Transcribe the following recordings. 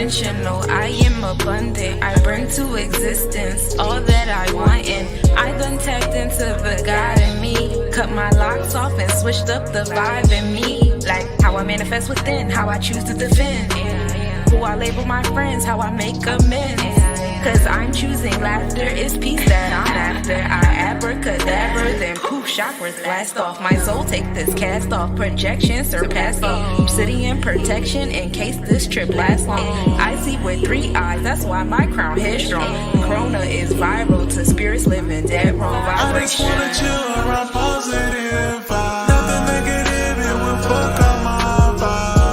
dimensional, I am abundant. I bring to existence all that I want, and I done tapped into the God in me. Cut my locks off and switched up the vibe in me. Like how I manifest within, how I choose to defend. Who I label my friends, how I make amends. Cause I'm choosing laughter, it's peace that I'm after. I abracadabra, then poof, chakras blast off. My soul take this cast off, projection surpassing. Obsidian protection in case this trip lasts long. I see with 3 eyes, that's why my crown headstrong. Corona is viral to spirits living dead wrong. I just wanna chill around positive vibes. Nothing negative, it will fuck up my vibe.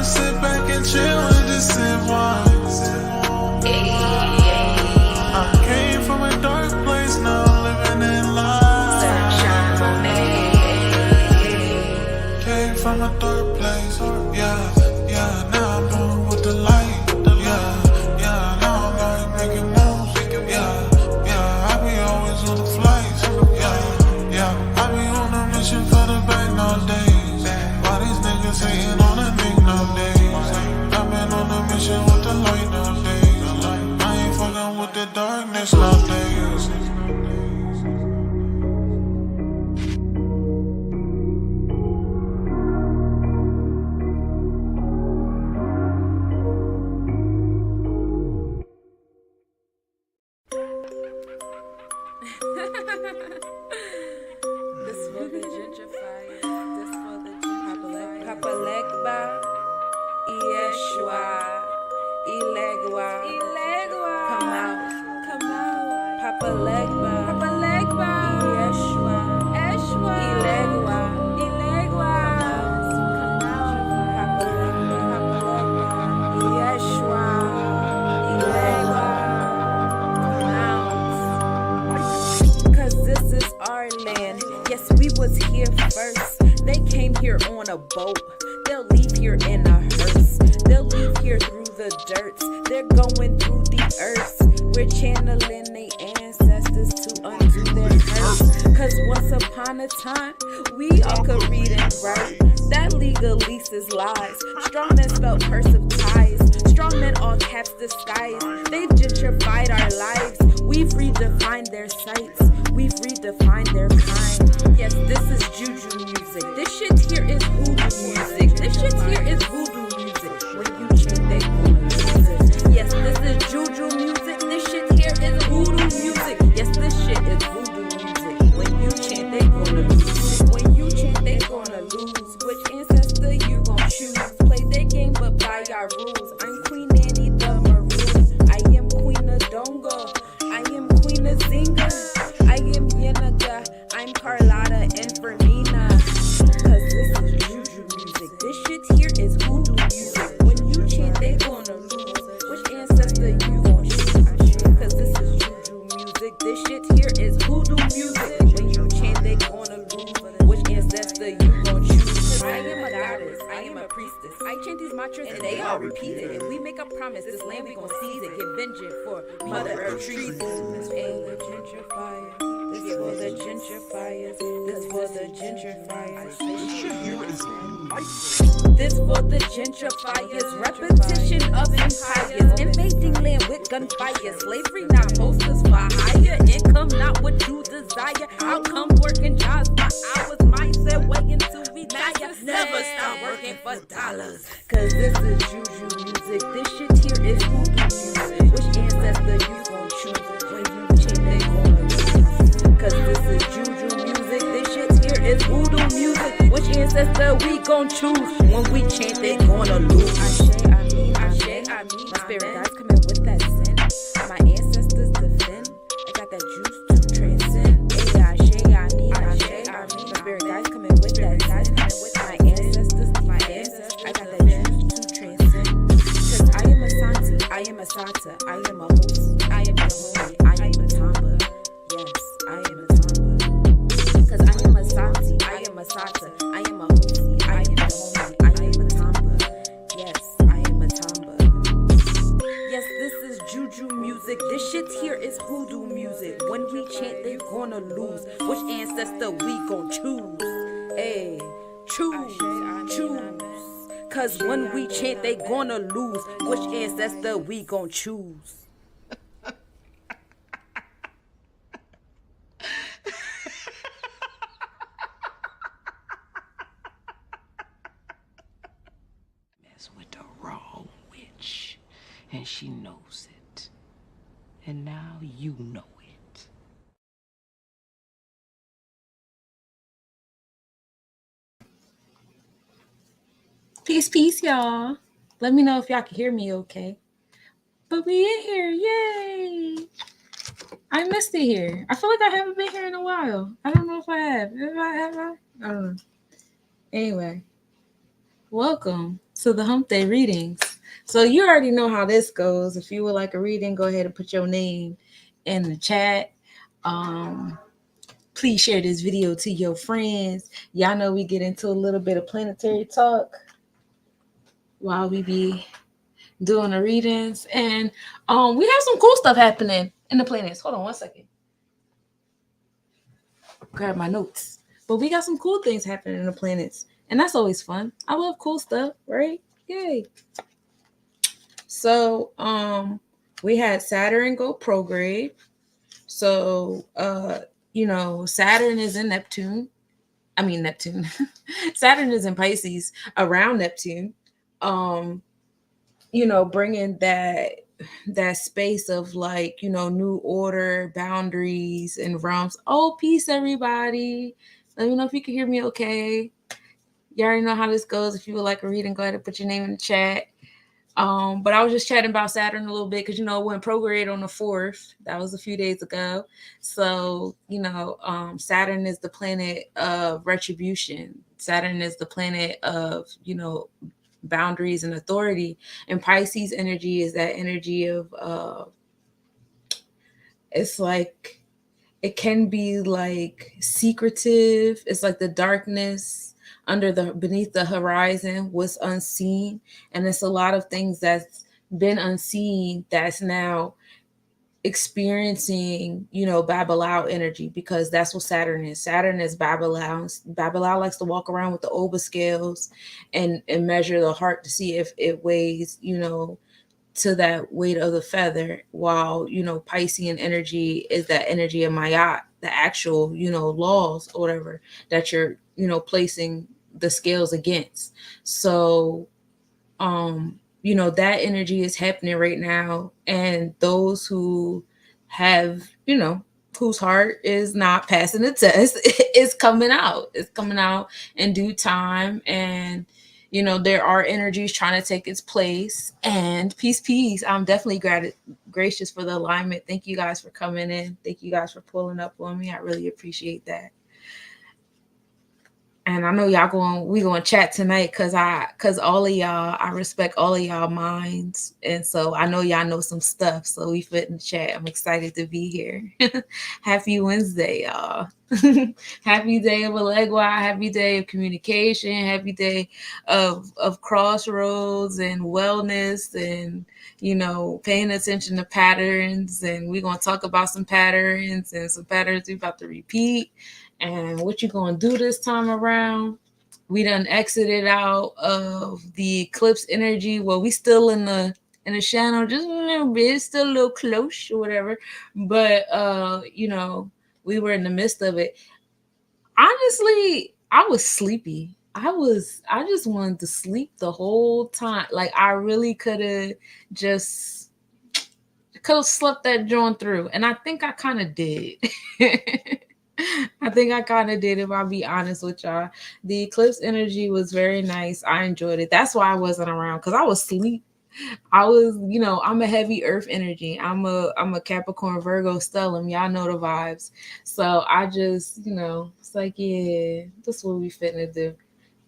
Sit back and chill and just sip wine. I came from a dark place, now I'm living in light. Came from a dark place, yeah, now I'm doing with the light. Yeah, now I'm like making moves. Yeah, I be always on the flights. Yeah, I be on a mission for the bank nowadays. Why these niggas hating on a nigga nowadays? I've been on a mission with the light nowadays. I ain't fucking with the darkness nowadays. This for the gentrifiers. This for the Papa Legba, Yeshua, Ilegua, come out, Papa Legba, Yeshua, Ilegua, come out, Papa Legba, Yeshua, Ilegua, come out. Cause this is our land. Yes, we was here first. They came here on a boat. They'll leave here in a hearse. They'll leave here through the dirt. They're going through the earth. We're channeling their ancestors to undo their curse. Cause once upon a time, we all could read and write. That legalese is lies. Strong men spelled cursive ties. Strong men all caps disguise. They've gentrified our lives. We've redefined their sights. We've redefined their kind. Yes, this is juju music. This shit here is voodoo music. This shit here is voodoo music. When you chant, they gonna lose it. Yes, this is juju music. This shit here is voodoo music. Yes, this shit is voodoo music. When you chant, they gonna lose it. When you chant, they gonna lose. Which ancestor you gon' choose? Play their game, but by our rules. I'm Queen Annie the Maroon. I am Queen of Dongo. I am Queen of Zinga. I am Yenaga. I'm Carlotta and Fermina. Cause this is juju music. This shit here is voodoo music. When you chant, they gonna lose. Which ancestor you gon' choose? Cause this is juju music. This shit here is voodoo music. When you chant, they gonna lose. Which ancestor you gon' choose? Cause I am a goddess. I am a priestess. I chant these mantras and they all repeat it. If we make a promise, this land we gon' seize it. Get vengeance for Mother Earth treason. This ain't the gentrifier. This for the gentrifiers. This for the gentrifiers. This for the gentrifiers. Repetition of empires. Invading land with gunfire. Slavery not posters for hire. Income not what you desire. Outcome working jobs for hours. Mindset waiting to retire. Never stop working for dollars. Cause this is juju music. This shit here is voodoo music. Which ancestor you gon' choose? When you chant, they gonna lose. Cause this is juju music. This shit here is voodoo music. Which ancestor we gon' choose? When we chant, they gonna lose. I mean, my spirit guides come in with that sin. My ancestors defend. I got that juice to transcend. I mean, my spirit guides come in with that sin. My ancestors, I got that juice to transcend. Cause I am a Santi, I am a Sata, I am a host, I am a homie, I am a Tamba. Yes, I am a Tamba. Cause I am a Santi, I am a Sata, I am a host, I am a homie, I am a Tamba. Yes, I am a Tamba. Yes, this is juju music. This shit here is voodoo music. When we chant, they gonna lose. Which ancestor we gon' choose? Hey, choose, choose. Cause when we chant, they gonna lose. Which ancestor we gon' choose? Mess with the wrong witch, and she knows it. And now you know it. Peace, peace, y'all. Let me know if y'all can hear me okay. But we in here, yay! I missed it here. I feel like I haven't been here in a while. I don't know if I have. Have I? I don't know. Anyway, welcome to the Hump Day Readings. So you already know how this goes. If you would like a reading, go ahead and put your name in the chat. Please share this video to your friends. Y'all know we get into a little bit of planetary talk while we be doing the readings, and we have some cool stuff happening in the planets. Hold on one second. Grab my notes. But we got some cool things happening in the planets, and that's always fun. I love cool stuff, right? Yay. So we had Saturn go prograde. So Saturn is in Neptune. Saturn is in Pisces around Neptune. Bringing that space of new order, boundaries, and realms. Oh, peace, everybody. Let me know if you can hear me okay. You already know how this goes. If you would like a reading, go ahead and put your name in the chat. But I was just chatting about Saturn a little bit because, it went prograde on the 4th. That was a few days ago. So, Saturn is the planet of retribution. Saturn is the planet of, boundaries and authority. And Pisces energy is that energy of it's like, it can be like secretive. It's like the darkness beneath the horizon, what's unseen. And it's a lot of things that's been unseen that's now experiencing, Babylao energy, because that's what Saturn is. Saturn is Babylao. Babylao likes to walk around with the oba scales and measure the heart to see if it weighs, to that weight of the feather, while Piscean energy is that energy of Mayat, the actual laws or whatever that you're placing the scales against. So that energy is happening right now, and those who have whose heart is not passing the test is coming out. It's coming out in due time, and there are energies trying to take its place. And peace. I'm definitely gracious for the alignment. Thank you guys for coming in. Thank you guys for pulling up on me. I really appreciate that. And I know we gonna chat tonight because all of y'all, I respect all of y'all minds. And so I know y'all know some stuff. So we fit in the chat. I'm excited to be here. Happy Wednesday, y'all. Happy day of Alegua. Happy day of communication. Happy day of crossroads and wellness, and paying attention to patterns. And we're gonna talk about some patterns, and some patterns we about to repeat. And what you gonna do this time around? We done exited out of the eclipse energy. Well, we still in the channel, just a little bit, still a little close or whatever. But we were in the midst of it. Honestly, I was sleepy. I just wanted to sleep the whole time. Like, I really could have slept that joint through. And I think I kind of did. I think I kind of did, if I'll be honest with y'all. The eclipse energy was very nice. I enjoyed it. That's why I wasn't around, because I was asleep. I was, I'm a heavy earth energy. I'm a Capricorn Virgo stellium. Y'all know the vibes. So I just, it's like, yeah, that's what we finna do.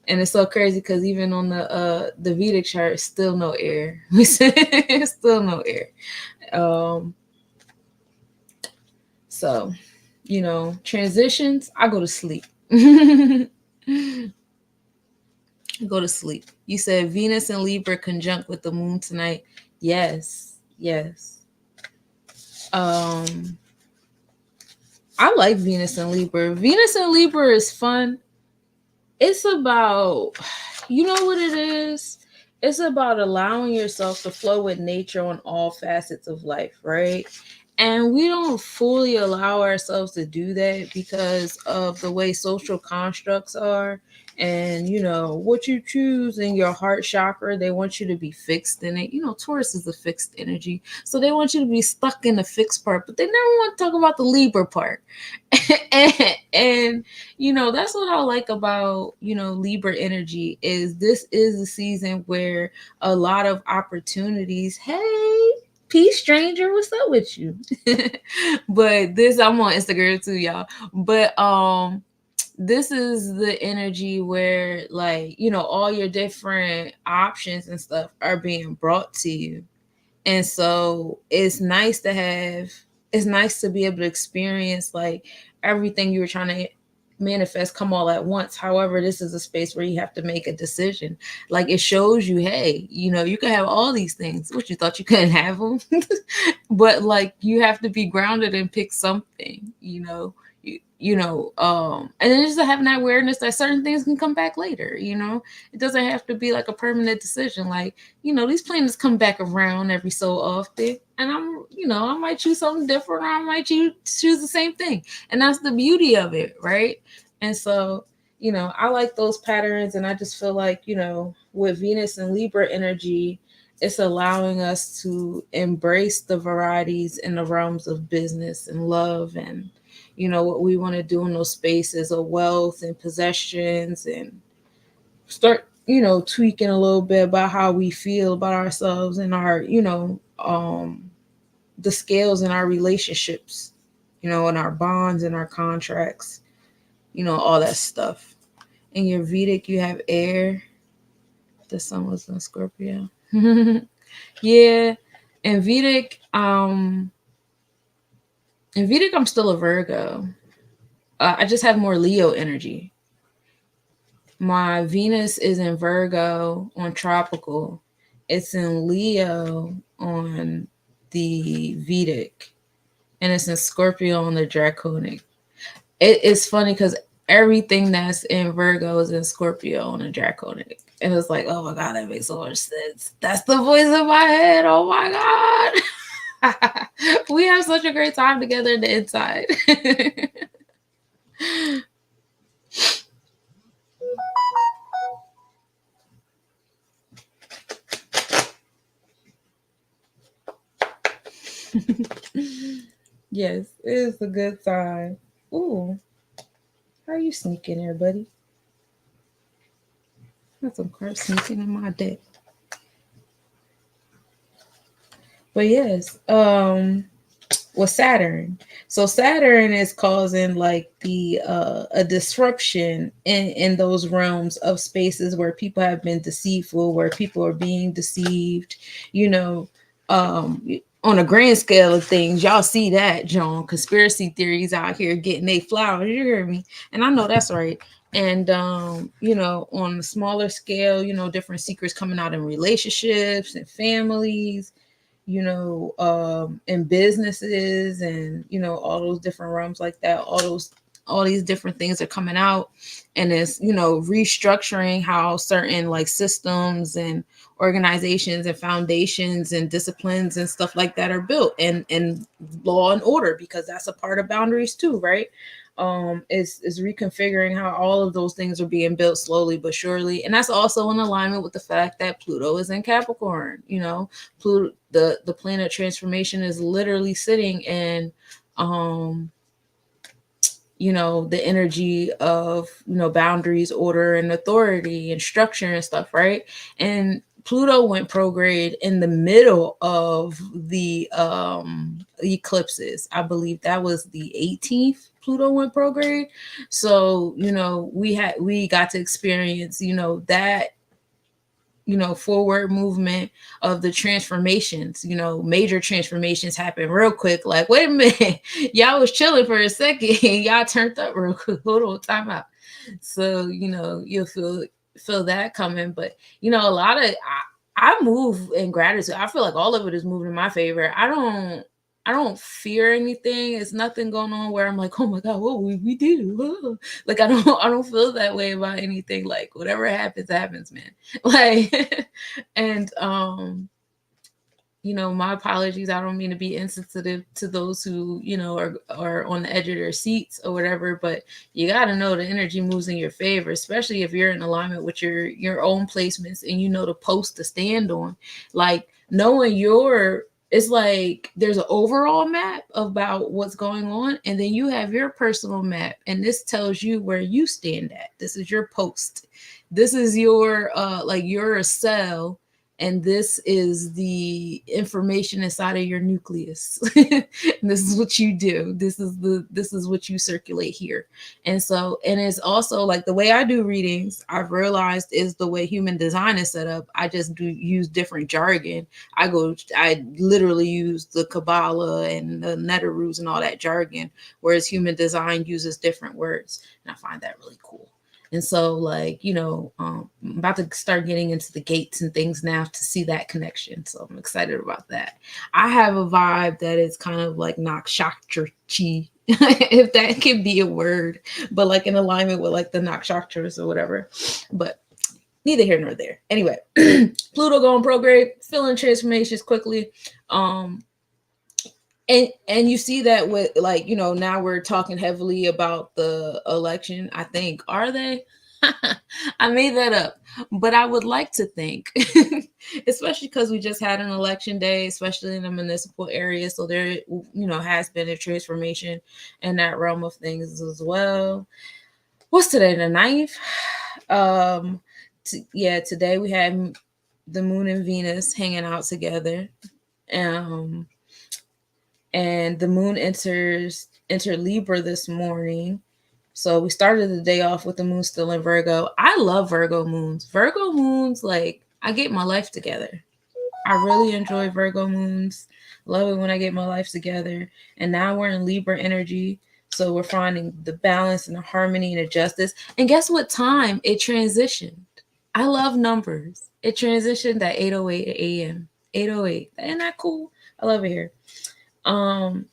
And it's so crazy because even on the Vedic chart, still no air. Still no air. So, transitions, I go to sleep. Go to sleep. You said Venus and Libra conjunct with the moon tonight. Yes. I like Venus and Libra. Venus and Libra is fun. It's about, you know what it is? It's about allowing yourself to flow with nature on all facets of life, right? And we don't fully allow ourselves to do that because of the way social constructs are. And what you choose in your heart chakra, they want you to be fixed in it. Taurus is a fixed energy, so they want you to be stuck in the fixed part, but they never want to talk about the Libra part. and that's what I like about Libra energy, is this is the season where a lot of opportunities. Hey, peace stranger, what's up with you? But this, I'm on Instagram too, y'all. But this is the energy where, like, all your different options and stuff are being brought to you. And so it's nice to be able to experience, like, everything you were trying to manifest come all at once. However, this is a space where you have to make a decision. Like, it shows you, hey, you can have all these things, which you thought you couldn't have them. But, like, you have to be grounded and pick something. And then just having that awareness that certain things can come back later. It doesn't have to be like a permanent decision. Like, these planets come back around every so often, and I might choose something different, or I might choose the same thing. And that's the beauty of it, right? And so, I like those patterns, and I just feel like, with Venus and Libra energy, it's allowing us to embrace the varieties in the realms of business and love, and what we want to do in those spaces of wealth and possessions, and start tweaking a little bit about how we feel about ourselves and our the scales in our relationships, and our bonds and our contracts, all that stuff. In your Vedic, you have air. The sun was in Scorpio. Yeah. In Vedic, I'm still a Virgo. I just have more Leo energy. My Venus is in Virgo on tropical. It's in Leo on the Vedic, and it's in Scorpio on the draconic. It's funny because everything that's in Virgo is in Scorpio on the draconic. And it's like, oh my God, that makes so much sense. That's the voice in my head. Oh my God. We have such a great time together in the inside. Yes, it is a good time. Ooh, how are you sneaking there, buddy? Got some cards sneaking in my deck. But yes, with Saturn. So Saturn is causing, like, the a disruption in those realms of spaces where people have been deceitful, where people are being deceived, on a grand scale of things. Y'all see that, John, conspiracy theories out here getting they flowers, you hear me? And I know that's right. And on a smaller scale, different secrets coming out in relationships and families, in businesses, and all those different realms like that. All these different things are coming out, and it's restructuring how certain, like, systems and organizations and foundations and disciplines and stuff like that are built, and law and order, because that's a part of boundaries too, right? Is reconfiguring how all of those things are being built slowly but surely. And that's also in alignment with the fact that Pluto is in Capricorn. Pluto, the planet transformation, is literally sitting in the energy of boundaries, order, and authority, and structure and stuff, right? And Pluto went prograde in the middle of the eclipses. I believe that was the 18th. Pluto went prograde. So we got to experience that forward movement of the transformations. Major transformations happen real quick. Like, wait a minute, y'all was chilling for a second, y'all turned up real quick. Hold on, time out. So you'll feel that coming. But a lot of I move in gratitude. I feel like all of it is moving in my favor. I don't I don't fear anything. It's nothing going on where I'm like, oh my God, what would we do? Like I don't feel that way about anything. Like whatever happens, man. Like and my apologies. I don't mean to be insensitive to those who, are on the edge of their seats or whatever, but you got to know the energy moves in your favor, especially if you're in alignment with your own placements and the post to stand on. Like knowing it's like there's an overall map about what's going on, and then you have your personal map, and this tells you where you stand at. This is your post. This is your you're a cell, and this is the information inside of your nucleus. This is what you do. This is what you circulate here. And it's also like the way I do readings, I've realized, is the way human design is set up. I just use different jargon. I literally use the Kabbalah and the Netheroos and all that jargon, whereas human design uses different words. And I find that really cool. And so, I'm about to start getting into the gates and things now to see that connection. So I'm excited about that. I have a vibe that is kind of like nakshatra-chi, if that can be a word, but like in alignment with like the nakshatras or whatever. But neither here nor there. Anyway, Pluto going prograde, feeling transformations quickly. And you see that with now we're talking heavily about the election. I think, are they? I made that up, but I would like to think, especially because we just had an election day, especially in the municipal area. So there, has been a transformation in that realm of things as well. What's today? The 9th? Today we had the moon and Venus hanging out together. And the moon entered Libra this morning. So we started the day off with the moon still in Virgo. I love Virgo moons. Virgo moons, I get my life together. I really enjoy Virgo moons. Love it when I get my life together. And now we're in Libra energy. So we're finding the balance and the harmony and the justice. And guess what time it transitioned? I love numbers. It transitioned at 8:08 a.m. 8:08. Isn't that cool? I love it here.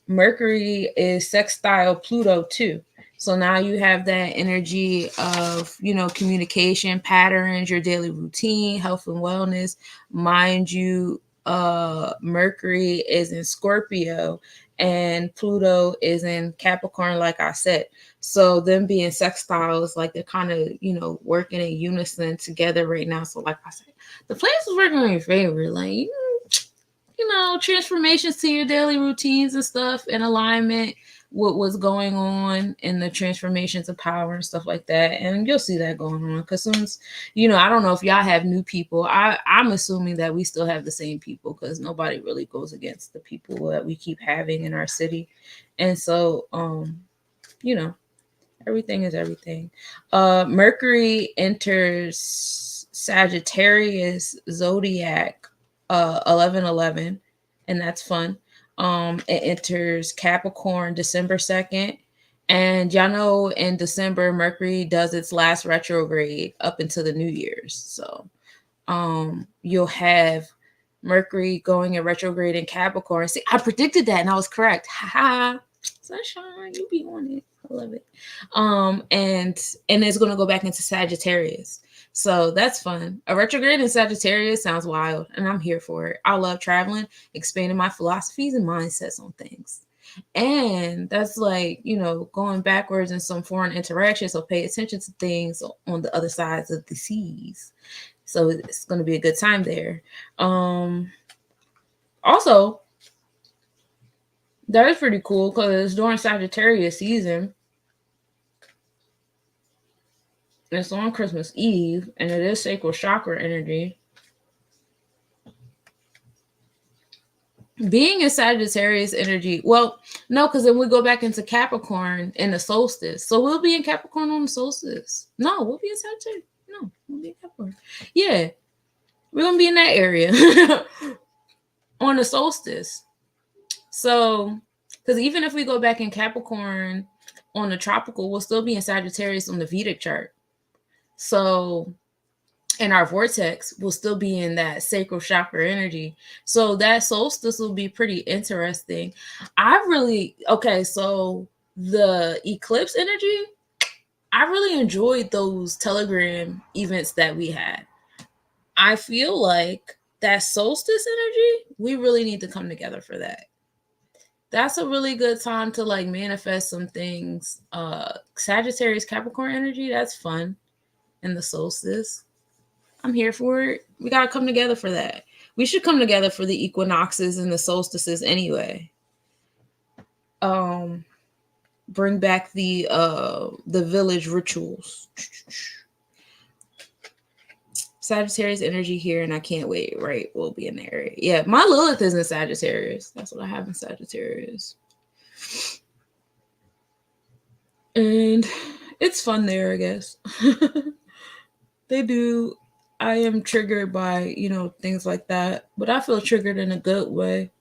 Mercury is sextile Pluto too. So now you have that energy of, communication patterns, your daily routine, health and wellness. Mind you, Mercury is in Scorpio and Pluto is in Capricorn, like I said. So them being sextile is like they're kind of, working in unison together right now. So like I said, the planets is working in your favor. Like, transformations to your daily routines and stuff in alignment with what's going on in the transformations of power and stuff like that. And you'll see that going on because soon as, I don't know if y'all have new people. I'm assuming that we still have the same people because nobody really goes against the people that we keep having in our city. And so, everything is everything. Mercury enters Sagittarius zodiac 11/11, and that's fun. It enters Capricorn December 2nd, and y'all know in December Mercury does its last retrograde up into the New Year's. So you'll have Mercury going in retrograde in Capricorn. See, I predicted that and I was correct. Ha! Sunshine, you be on it. I love it. And it's going to go back into Sagittarius. So that's fun. A retrograde in Sagittarius sounds wild, and I'm here for it. I love traveling, expanding my philosophies and mindsets on things. And that's going backwards in some foreign interaction. So pay attention to things on the other sides of the seas. So it's going to be a good time there. Also, that is pretty cool because during Sagittarius season, it's on Christmas Eve, and it is sacral chakra energy. Being in Sagittarius energy, well, no, because then we go back into Capricorn in the solstice. So we'll be in Capricorn on the solstice. No, we'll be in Sagittarius. No, we'll be in Capricorn. Yeah, we're going to be in that area on the solstice. So, because even if we go back in Capricorn on the tropical, we'll still be in Sagittarius on the Vedic chart. So and our vortex will still be in that sacral chakra energy. So that solstice will be pretty interesting. So the eclipse energy, I really enjoyed those Telegram events that we had. I feel like that solstice energy, we really need to come together for that. That's a really good time to like manifest some things. Sagittarius Capricorn energy, that's fun. And the solstice, I'm here for it. We gotta come together for that. We should come together for the equinoxes and the solstices anyway. Bring back the village rituals. Sagittarius energy here, and I can't wait. Right, we'll be in the area. Yeah, my Lilith is in Sagittarius. That's what I have in Sagittarius, and it's fun there, I guess. They do. I am triggered by things like that, but I feel triggered in a good way.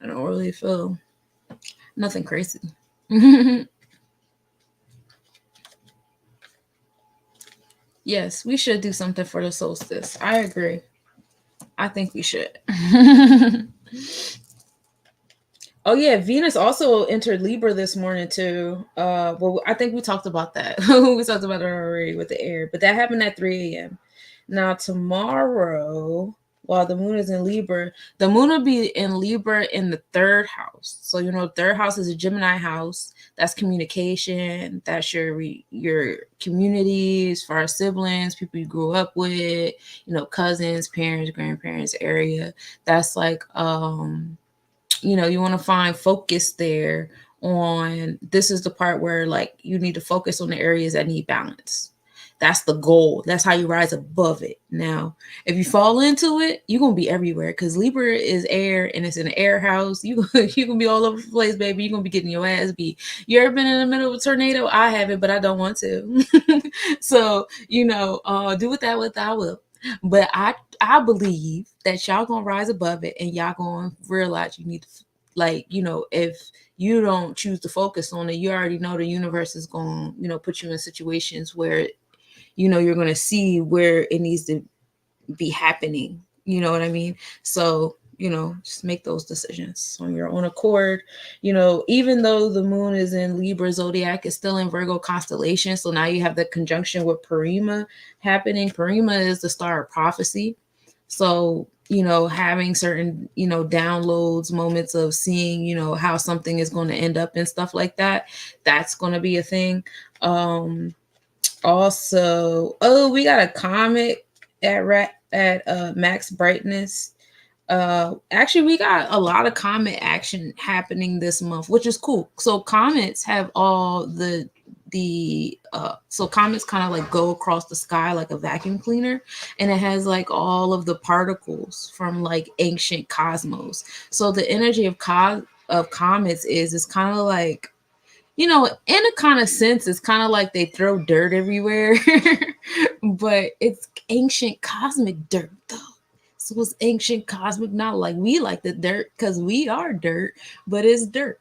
I don't really feel nothing crazy. Yes, we should do something for the solstice. I agree. I think we should. Oh yeah, Venus also entered Libra this morning too. Well, I think we talked about that. We talked about it already with the air, but that happened at 3 a.m. Now tomorrow, while the moon is in Libra, the moon will be in Libra in the third house. So third house is a Gemini house. That's communication. That's your communities, for our siblings, people you grew up with, cousins, parents, grandparents, area. That's like you want to find focus there on, this is the part where like you need to focus on the areas that need balance. That's the goal. That's how you rise above it. Now, if you fall into it, you're going to be everywhere, because Libra is air and it's in an air house. You can be all over the place, baby. You're going to be getting your ass beat. You ever been in the middle of a tornado? I haven't, but I don't want to. So, do with that what I will. But I believe that y'all gonna rise above it, and y'all gonna realize you need to, if you don't choose to focus on it, you already know the universe is gonna, put you in situations where, you're gonna see where it needs to be happening. You know what I mean? So, just make those decisions on your own accord. Even though the moon is in Libra zodiac, it's still in Virgo constellation. So now you have the conjunction with Parima happening. Parima is the star of prophecy. So, having certain, downloads, moments of seeing, how something is going to end up and stuff like that, that's going to be a thing. Also, we got a comment at Max Brightness. Actually, we got a lot of comet action happening this month, which is cool. So comets have all so comets kind of like go across the sky like a vacuum cleaner, and it has like all of the particles from like ancient cosmos. So the energy of comets is kind of like, in a kind of sense, it's kind of like they throw dirt everywhere, but it's ancient cosmic dirt though. So it's ancient cosmic, not like we like the dirt, because we are dirt, but it's dirt.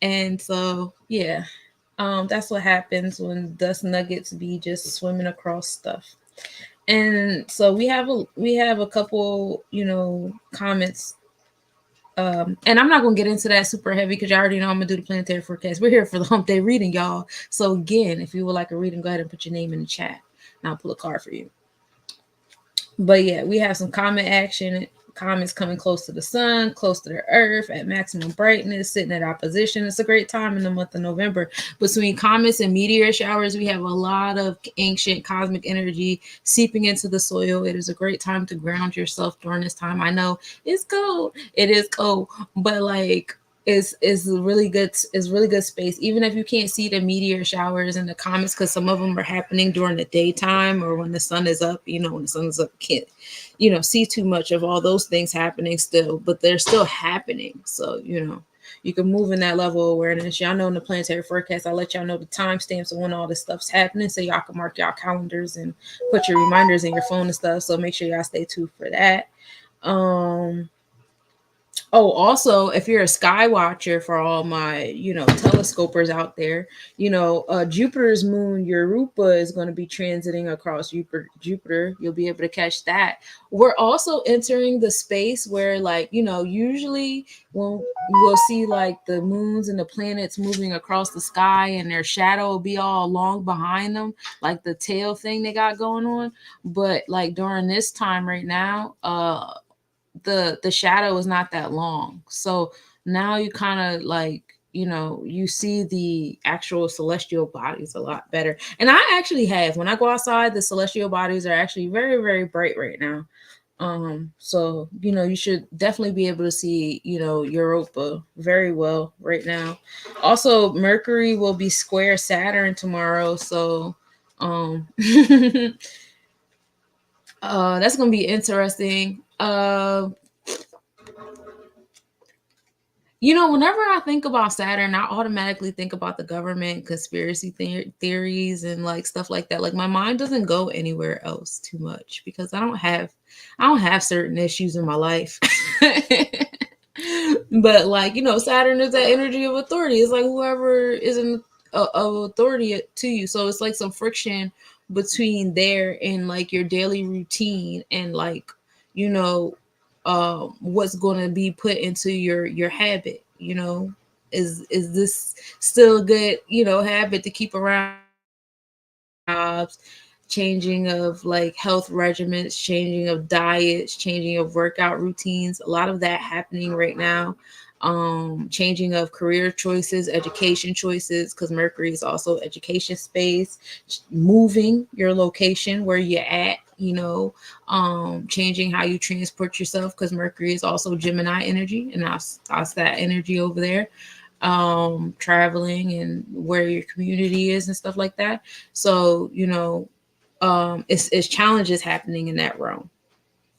And so, yeah, that's what happens when dust nuggets be just swimming across stuff. And so we have a couple, comments. And I'm not gonna get into that super heavy, because you already know I'm gonna do the planetary forecast. We're here for the Hump Day reading, y'all. So again, if you would like a reading, go ahead and put your name in the chat, and I'll pull a card for you. But yeah, we have some comet action. Comets coming close to the sun, close to the earth, at maximum brightness, sitting at opposition. It's a great time in the month of November. Between comets and meteor showers, we have a lot of ancient cosmic energy seeping into the soil. It is a great time to ground yourself during this time. I know it's cold. It is cold, but like, is really good. It's really good space, even if you can't see the meteor showers and the comets, because some of them are happening during the daytime or when the sun is up. When the sun is up, can't see too much of all those things happening still, but they're still happening. So you can move in that level of awareness. Y'all know in the planetary forecast, I let y'all know the timestamps of when all this stuff's happening, so y'all can mark y'all calendars and put your reminders in your phone and stuff. So make sure y'all stay tuned for that. Oh, also, if you're a sky watcher, for all my, telescopers out there, Jupiter's moon Europa is going to be transiting across Jupiter. You'll be able to catch that. We're also entering the space where, like, usually when we'll see like the moons and the planets moving across the sky and their shadow will be all long behind them, like the tail thing they got going on. But like during this time right now, the shadow is not that long. So now you kind of like, you see the actual celestial bodies a lot better. And I actually have, when I go outside, the celestial bodies are actually very, very bright right now. So you should definitely be able to see, Europa very well right now. Also, Mercury will be square Saturn tomorrow, so that's gonna be interesting. Whenever I think about Saturn, I automatically think about the government, conspiracy theories, and like stuff like that. Like my mind doesn't go anywhere else too much because I don't have certain issues in my life. But like, Saturn is that energy of authority. It's like whoever is in of authority to you. So it's like some friction between there and like your daily routine and like, you know, what's going to be put into your habit. Is this still a good habit to keep around? Jobs, changing of like health regimens, changing of diets, changing of workout routines, a lot of that happening right now. Changing of career choices, education choices, because Mercury is also education space, moving your location where you're at, changing how you transport yourself, because Mercury is also Gemini energy, and that's that energy over there. Traveling and where your community is and stuff like that. So it's challenges happening in that realm.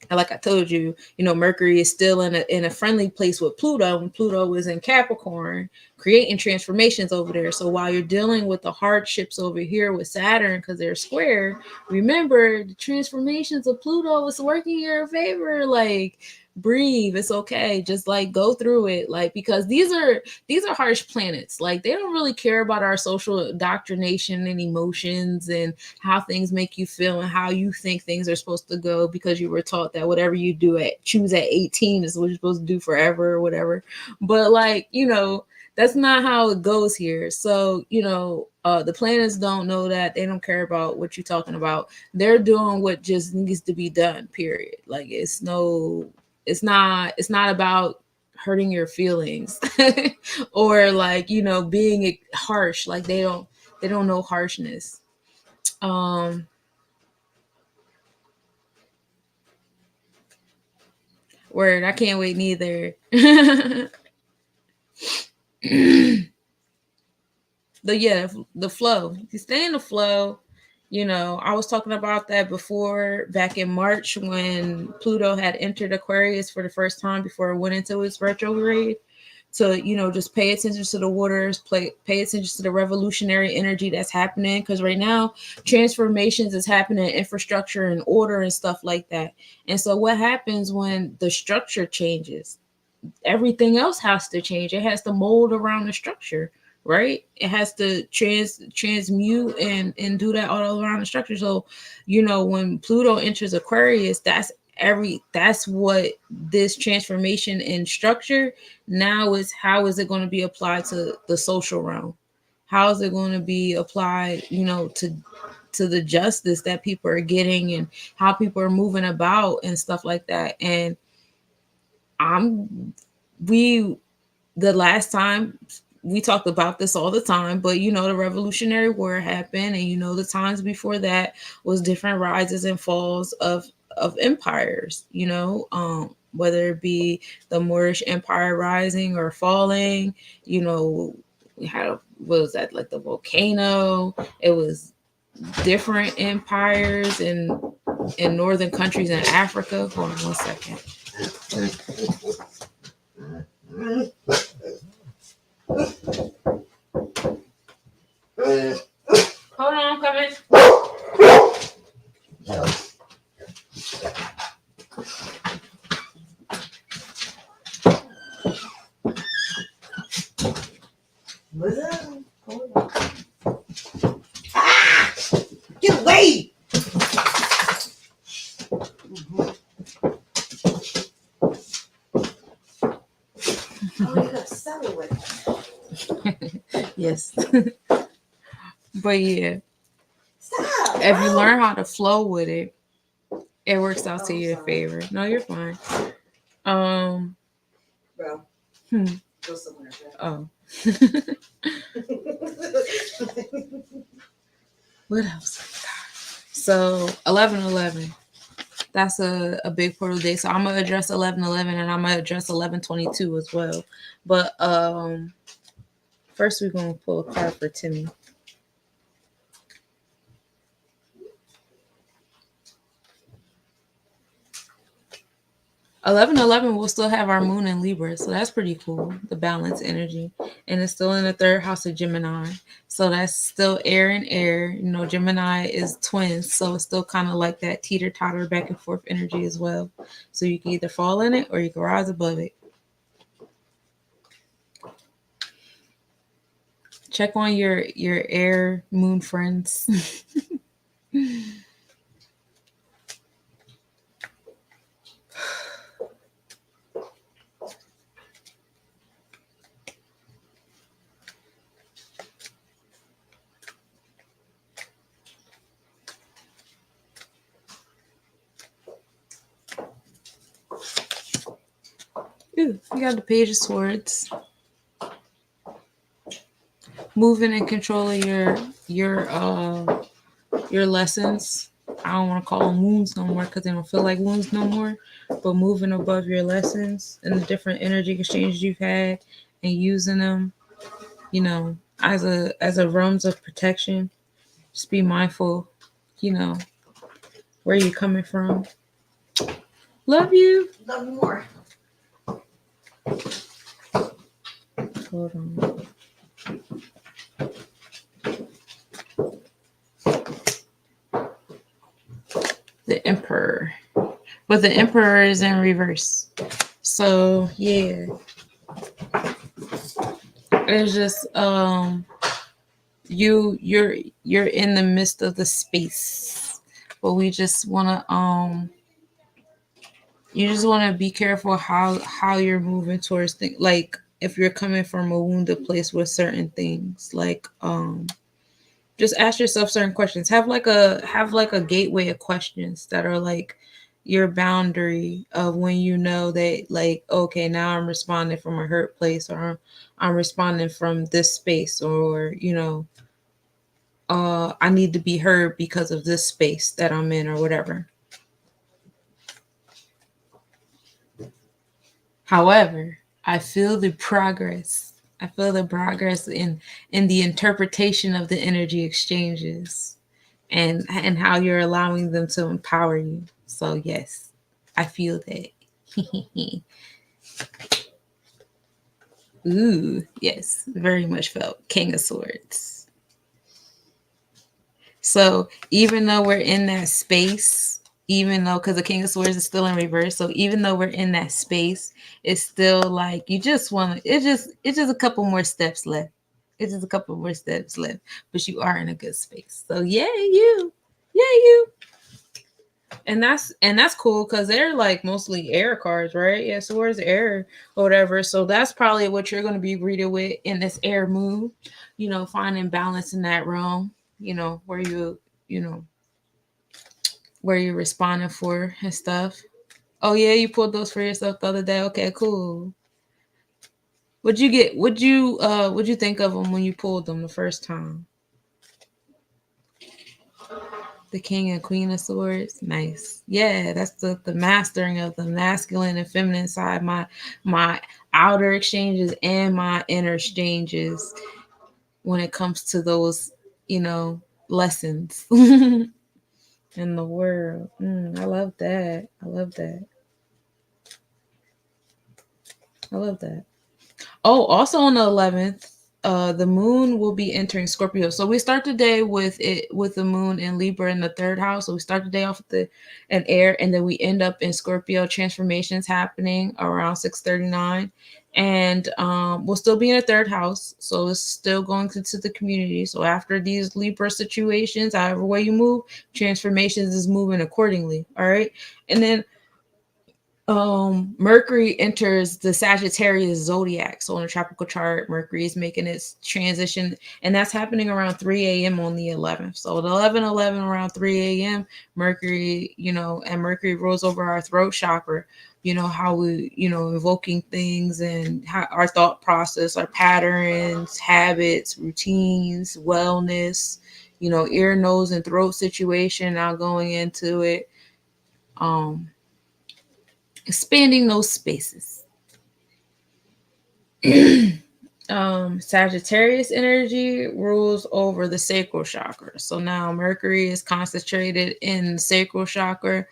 And like I told you, Mercury is still in a friendly place with Pluto, and Pluto is in Capricorn, creating transformations over there. So while you're dealing with the hardships over here with Saturn because they're square, remember the transformations of Pluto is working in your favor. Like, breathe, it's okay, just like go through it, like, because these are harsh planets. Like, they don't really care about our social indoctrination and emotions and how things make you feel and how you think things are supposed to go, because you were taught that whatever you choose at 18 is what you're supposed to do forever or whatever. But like, that's not how it goes here. So the planets don't know that. They don't care about what you're talking about. They're doing what just needs to be done, period. Like, it's not about hurting your feelings or like, being harsh. Like, they don't know harshness. um Word, I can't wait neither. The flow. You stay in the flow. I was talking about that before, back in March, when Pluto had entered Aquarius for the first time before it went into its retrograde. To just pay attention to the waters, pay attention to the revolutionary energy that's happening, because right now transformations is happening in infrastructure and order and stuff like that. And so what happens when the structure changes? Everything else has to change. It has to mold around the structure, right? It has to transmute and do that all around the structure. So when Pluto enters Aquarius, that's what this transformation in structure now is. How is it going to be applied to the social realm? How is it going to be applied to the justice that people are getting and how people are moving about and stuff like that? And I'm we the last time we talked about this all the time, but the Revolutionary War happened, and the times before that was different rises and falls of empires. Whether it be the Moorish Empire rising or falling. We had what was that, like the volcano? It was different empires in northern countries in Africa. Hold on 1 second. Hold on, I'm coming. way. Oh, you gotta settle with it. Yes. But yeah, Stop. if you learn how to flow with it, it works out to Oh, your sorry. favor. No, you're fine. Bro, Hmm. go somewhere. Oh. What else? So 11/11. That's a big portal day. So I'm gonna address 11/11 and I'm gonna address 11/22 as well. But first we're gonna pull a card for Timmy. 11/11 will still have our moon in Libra, so that's pretty cool. The balance energy, and it's still in the third house of Gemini, so that's still air and air. You know, Gemini is twins, so it's still kind of like that teeter totter back and forth energy as well. So you can either fall in it or you can rise above it. Check on your air moon friends. Ooh, you got the Page of Swords. Moving and controlling your lessons. I don't want to call them wounds no more because they don't feel like wounds no more. But moving above your lessons and the different energy exchanges you've had and using them, you know, as a realms of protection. Just be mindful, you know, where you're coming from. Love you. Love you more. Hold on. The Emperor. But the Emperor is in reverse. So yeah. It's just you're in the midst of the space. But we just wanna you just wanna be careful how you're moving towards things, like if you're coming from a wounded place with certain things. Like just ask yourself certain questions. Have like a gateway of questions that are like your boundary of when you know that, like, okay, now I'm responding from a hurt place, or I'm responding from this space, or I need to be heard because of this space that I'm in, or whatever. However, I feel the progress. I feel the progress in the interpretation of the energy exchanges, and how you're allowing them to empower you. So yes, I feel that. Ooh, yes, very much felt. King of Swords. So even though we're in that space, even though, because the King of Swords is still in reverse, so even though we're in that space, it's still like you just want to. It's just a couple more steps left. It's just a couple more steps left, but you are in a good space. So yeah, you. And that's cool because they're like mostly air cards, right? Yeah, so where's air or whatever. So that's probably what you're going to be greeted with in this air moon, finding balance in that realm, where you know where you're responding for and stuff. Oh yeah, you pulled those for yourself the other day. Okay, cool. What'd you think of them when you pulled them the first time? The King and Queen of Swords. Nice. Yeah, that's the mastering of the masculine and feminine side. My outer exchanges and my inner exchanges when it comes to those, lessons in the world. I love that. I love that. I love that. Oh, also on the 11th, the moon will be entering Scorpio. So we start the day with the moon in Libra in the 3rd house. So we start the day off with an air, and then we end up in Scorpio. Transformations happening around 6:39, and we'll still be in the 3rd house. So it's still going into the community. So after these Libra situations, however way you move, transformations is moving accordingly. All right, and then Mercury enters the Sagittarius zodiac. So in the tropical chart, Mercury is making its transition, and that's happening around 3 a.m. on the 11th. So at 11:11 around 3 a.m., Mercury, and Mercury rolls over our throat chakra. How we, invoking things, and how our thought process, our patterns, habits, routines, wellness, ear, nose, and throat situation. Now going into it, expanding those spaces. Sagittarius energy rules over the sacral chakra. So now Mercury is concentrated in the sacral chakra,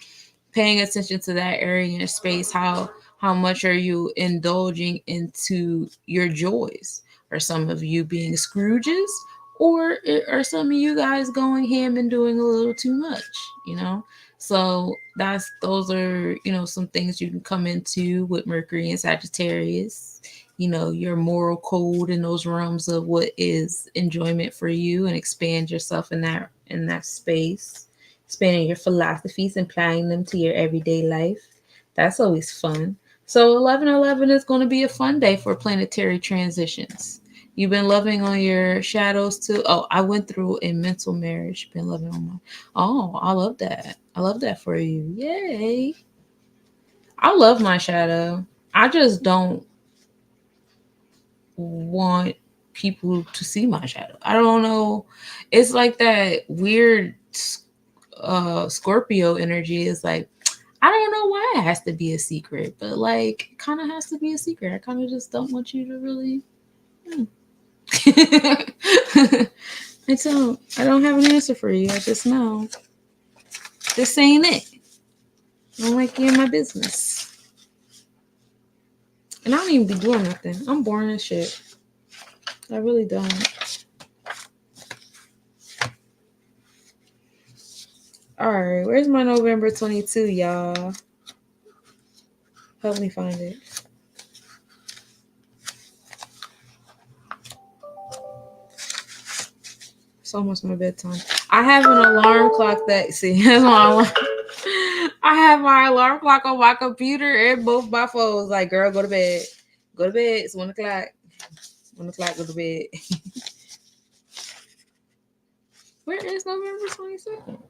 paying attention to that area in space. How much are you indulging into your joys? Are some of you being Scrooges, or are some of you guys going ham and doing a little too much? So those are some things you can come into with Mercury and Sagittarius. Your moral code in those realms of what is enjoyment for you, and expand yourself in that space, expanding your philosophies and applying them to your everyday life. That's always fun. So 11/11 is going to be a fun day for planetary transitions. You've been loving on your shadows too. Oh, I went through a mental marriage. Been loving on my. Oh, I love that. I love that for you. Yay. I love my shadow. I just don't want people to see my shadow. I don't know. It's like that weird Scorpio energy is like, I don't know why it has to be a secret, but like it kind of has to be a secret. I kind of just don't want you to really. I don't have an answer for you. I just know this ain't it. I don't like you in my business. And I don't even be doing nothing. I'm boring as shit. I really don't. Alright, where's my November 22, y'all? Help me find it. It's almost my bedtime. I have an alarm clock that, see, that's my alarm. I have my alarm clock on my computer and both my phones. Like, girl, go to bed. Go to bed. It's 1 o'clock. 1 o'clock, go to bed. Where is November 22nd?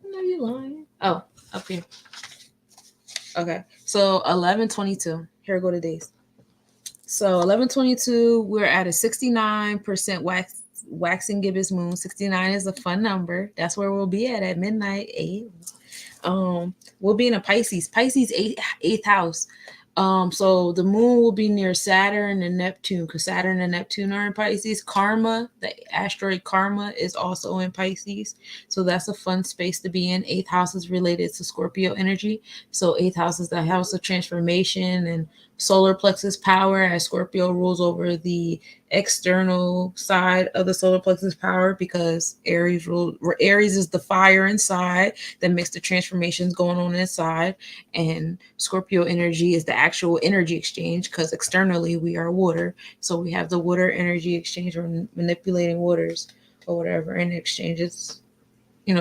I know you're lying. Oh, up here. Okay, so 11/22. Here go the days. So 11/22, we're at a 69% waxing gibbous moon. 69 is a fun number. That's where we'll be at midnight. We'll be in a Pisces 8th house. So the moon will be near Saturn and Neptune, because Saturn and Neptune are in Pisces. Karma, the asteroid Karma, is also in Pisces. So that's a fun space to be in. 8th house is related to Scorpio energy. So 8th house is the house of transformation and solar plexus power, as Scorpio rules over the external side of the solar plexus power, because Aries is the fire inside that makes the transformations going on inside, and Scorpio energy is the actual energy exchange, because externally we are water. So we have the water energy exchange. We're manipulating waters or whatever, and exchanges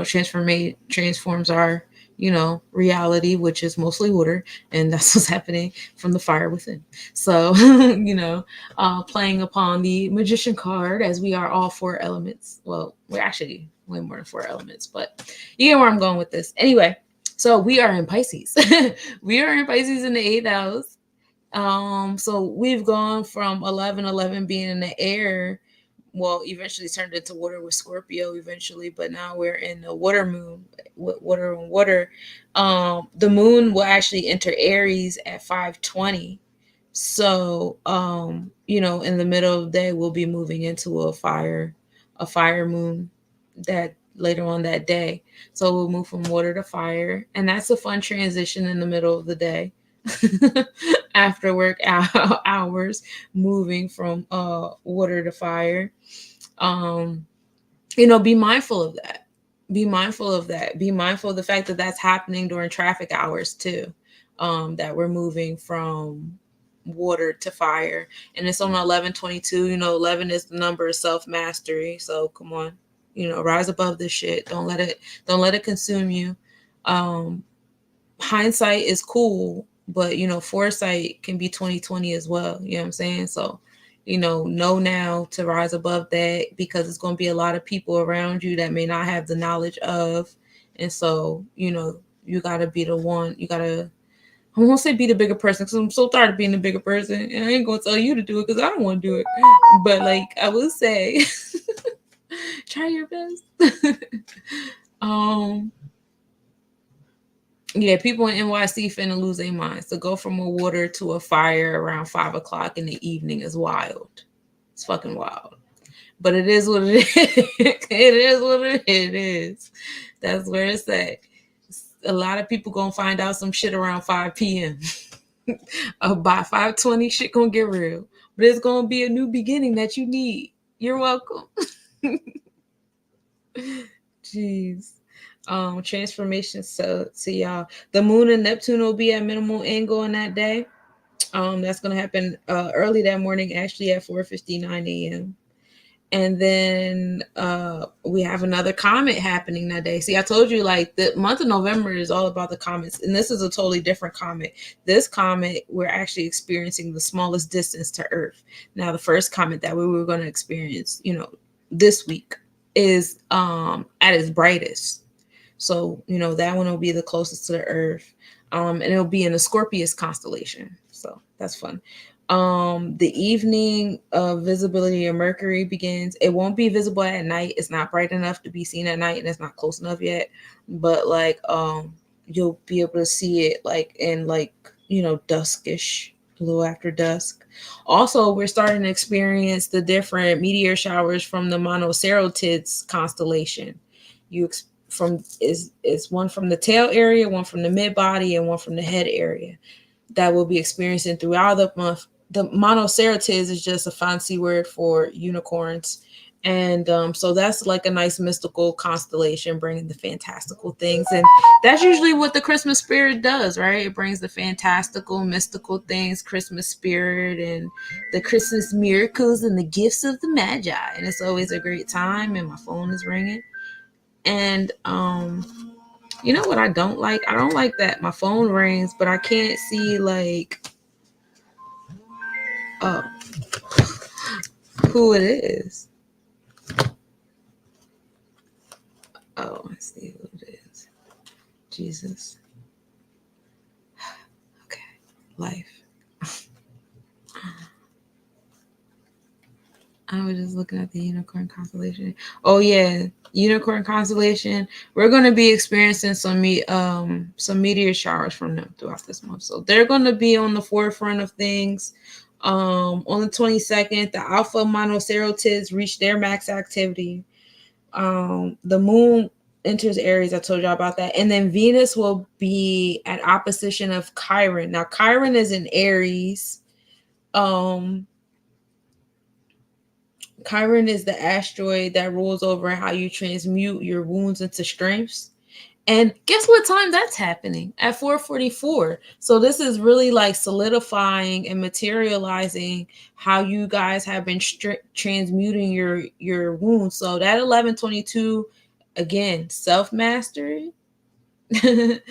transforms our reality, which is mostly water, and that's what's happening from the fire within. So playing upon the magician card, as we are all 4 elements. Well, we're actually way more than 4 elements, but you get where I'm going with this. Anyway, so we are in Pisces. We are in Pisces in the 8th house. So we've gone from 11/11 being in the air, well, eventually turned into water with Scorpio eventually, but now we're in the water moon, water and water. The moon will actually enter Aries at 5:20. So, in the middle of the day, we'll be moving into a fire moon that later on that day. So we'll move from water to fire, and that's a fun transition in the middle of the day. after work hours, moving from water to fire. Be mindful of that. Be mindful of that. Be mindful of the fact that that's happening during traffic hours too. That we're moving from water to fire, and it's on 11/22. 11 is the number of self-mastery. So come on, rise above this shit. Don't let it consume you. Hindsight is cool, but foresight can be 2020 as well. You know what I'm saying? So know now to rise above that, because it's going to be a lot of people around you that may not have the knowledge of. And so you got to be the one. You got to, I won't say be the bigger person, because I'm so tired of being the bigger person, and I ain't going to tell you to do it because I don't want to do it. But like I will say, try your best. Yeah, people in NYC finna lose their minds. To go from a water to a fire around 5 o'clock in the evening is wild. It's fucking wild. But it is what it is. It is what it is. That's where it's at. A lot of people gonna find out some shit around 5 p.m. By 5:20, shit gonna get real. But it's gonna be a new beginning that you need. You're welcome. Jeez. Transformation. So y'all, the moon and Neptune will be at minimal angle on that day. That's gonna happen early that morning, actually at 4:59 a.m. And then we have another comet happening that day. See, I told you, like, the month of November is all about the comets, and this is a totally different comet. This comet, we're actually experiencing the smallest distance to Earth. Now, the first comet that we were going to experience, this week is at its brightest. So, that one will be the closest to the Earth. And it'll be in the Scorpius constellation. So that's fun. The evening of visibility of Mercury begins. It won't be visible at night. It's not bright enough to be seen at night, and it's not close enough yet. But like, you'll be able to see it like in duskish, a little after dusk. Also, we're starting to experience the different meteor showers from the Monocerotids constellation. Is one from the tail area, one from the mid body, and one from the head area that we'll be experiencing throughout the month. The Monocerotids is just a fancy word for unicorns. And so that's like a nice mystical constellation, bringing the fantastical things. And that's usually what the Christmas spirit does, right? It brings the fantastical, mystical things, Christmas spirit, and the Christmas miracles and the gifts of the Magi. And it's always a great time, and my phone is ringing. And you know what I don't like? I don't like that my phone rings, but I can't see like who it is. Oh, I see who it is. Jesus. Okay. Life. I was just looking at the unicorn constellation. Oh yeah, unicorn constellation. We're going to be experiencing some meteor showers from them throughout this month. So they're going to be on the forefront of things. On the 22nd, the Alpha Monocerotids reach their max activity. The moon enters Aries. I told y'all about that. And then Venus will be at opposition of Chiron. Now, Chiron is in Aries. Chiron is the asteroid that rules over how you transmute your wounds into strengths. And guess what time that's happening? At 4:44. So this is really like solidifying and materializing how you guys have been transmuting your wounds. So that 11/22, again, self-mastery. And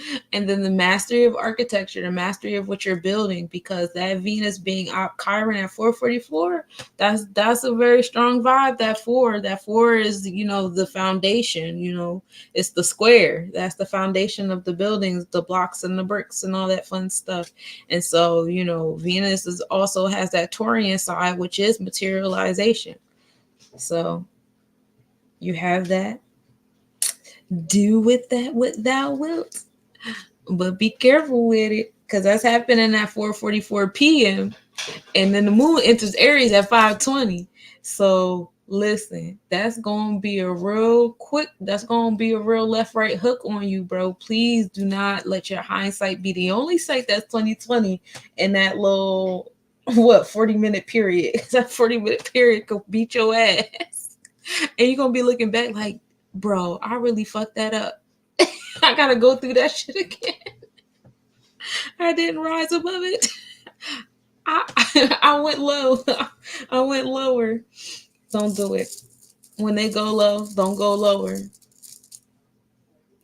then the mastery of architecture, the mastery of what you're building, because that Venus being out Chiron at 4:44, that's a very strong vibe. That four is the foundation. It's the square. That's the foundation of the buildings, the blocks and the bricks and all that fun stuff. And so Venus also has that Taurian side, which is materialization. So you have that. Do with that what thou wilt, but be careful with it, because that's happening at 4:44 p.m. and then the moon enters Aries at 5:20. So Listen, that's gonna be a real quick, that's gonna be a real left right hook on you, bro. Please do not let your hindsight be the only sight that's 2020 in that little 40-minute period. That 40-minute period could beat your ass. And you're gonna be looking back like, bro, I really fucked that up. I gotta go through that shit again. I didn't rise above it. I went low. I went lower. Don't do it. When they go low, don't go lower.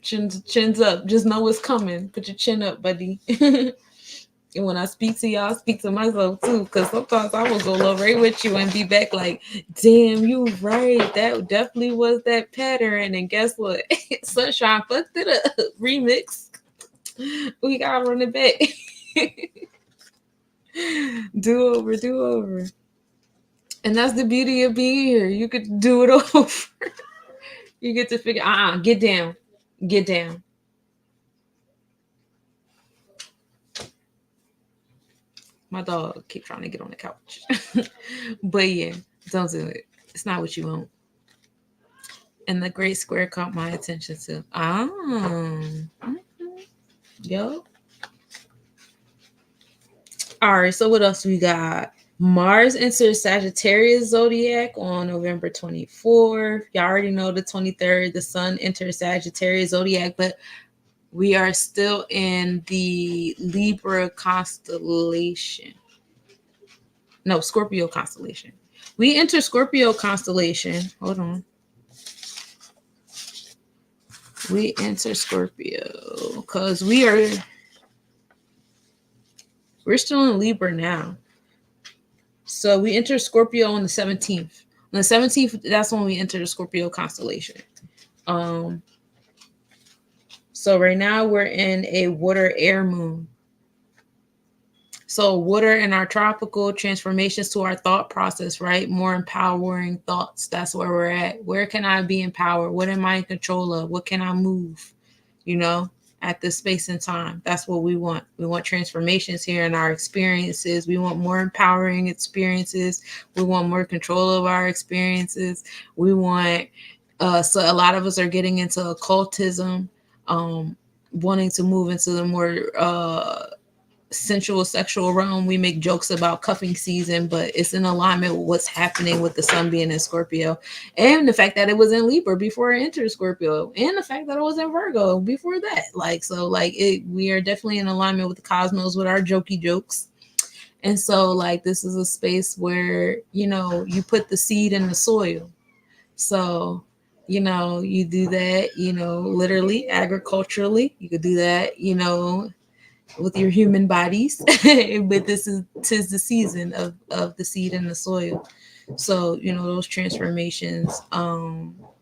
Chins up. Just know it's coming. Put your chin up, buddy. And when I speak to y'all, I speak to myself too, because sometimes I will go low right with you and be back like, damn, you right. That definitely was that pattern. And guess what? Sunshine fucked it up. Remix. We gotta run it back. Do over. And that's the beauty of being here. You could do it over. You get to figure, get down. Get down. My dog keep trying to get on the couch. But yeah, don't do it. It's not what you want. And the great square caught my attention too. Yo. All right, so what else we got? Mars enters Sagittarius zodiac on November 24th. Y'all already know the 23rd, the sun enters Sagittarius zodiac, but we are still in the Libra constellation. No, Scorpio constellation. We enter Scorpio constellation. Hold on. We enter Scorpio because we're still in Libra now. So we enter Scorpio on the 17th. On the 17th, that's when we enter the Scorpio constellation. So right now we're in a water air moon. So water in our tropical transformations to our thought process, right? More empowering thoughts. That's where we're at. Where can I be empowered? What am I in control of? What can I move? You know, at this space and time. That's what we want. We want transformations here in our experiences. We want more empowering experiences. We want more control of our experiences. We want, so a lot of us are getting into occultism, wanting to move into the more sensual sexual realm. We make jokes about cuffing season, but it's in alignment with what's happening with the sun being in Scorpio, and the fact that it was in Libra before it entered Scorpio, and the fact that it was in Virgo before that. We are definitely in alignment with the cosmos, with our jokey jokes. And so this is a space where you put the seed in the soil. So you do that, literally agriculturally. You could do that, with your human bodies. But tis the season of the seed in the soil. So those transformations,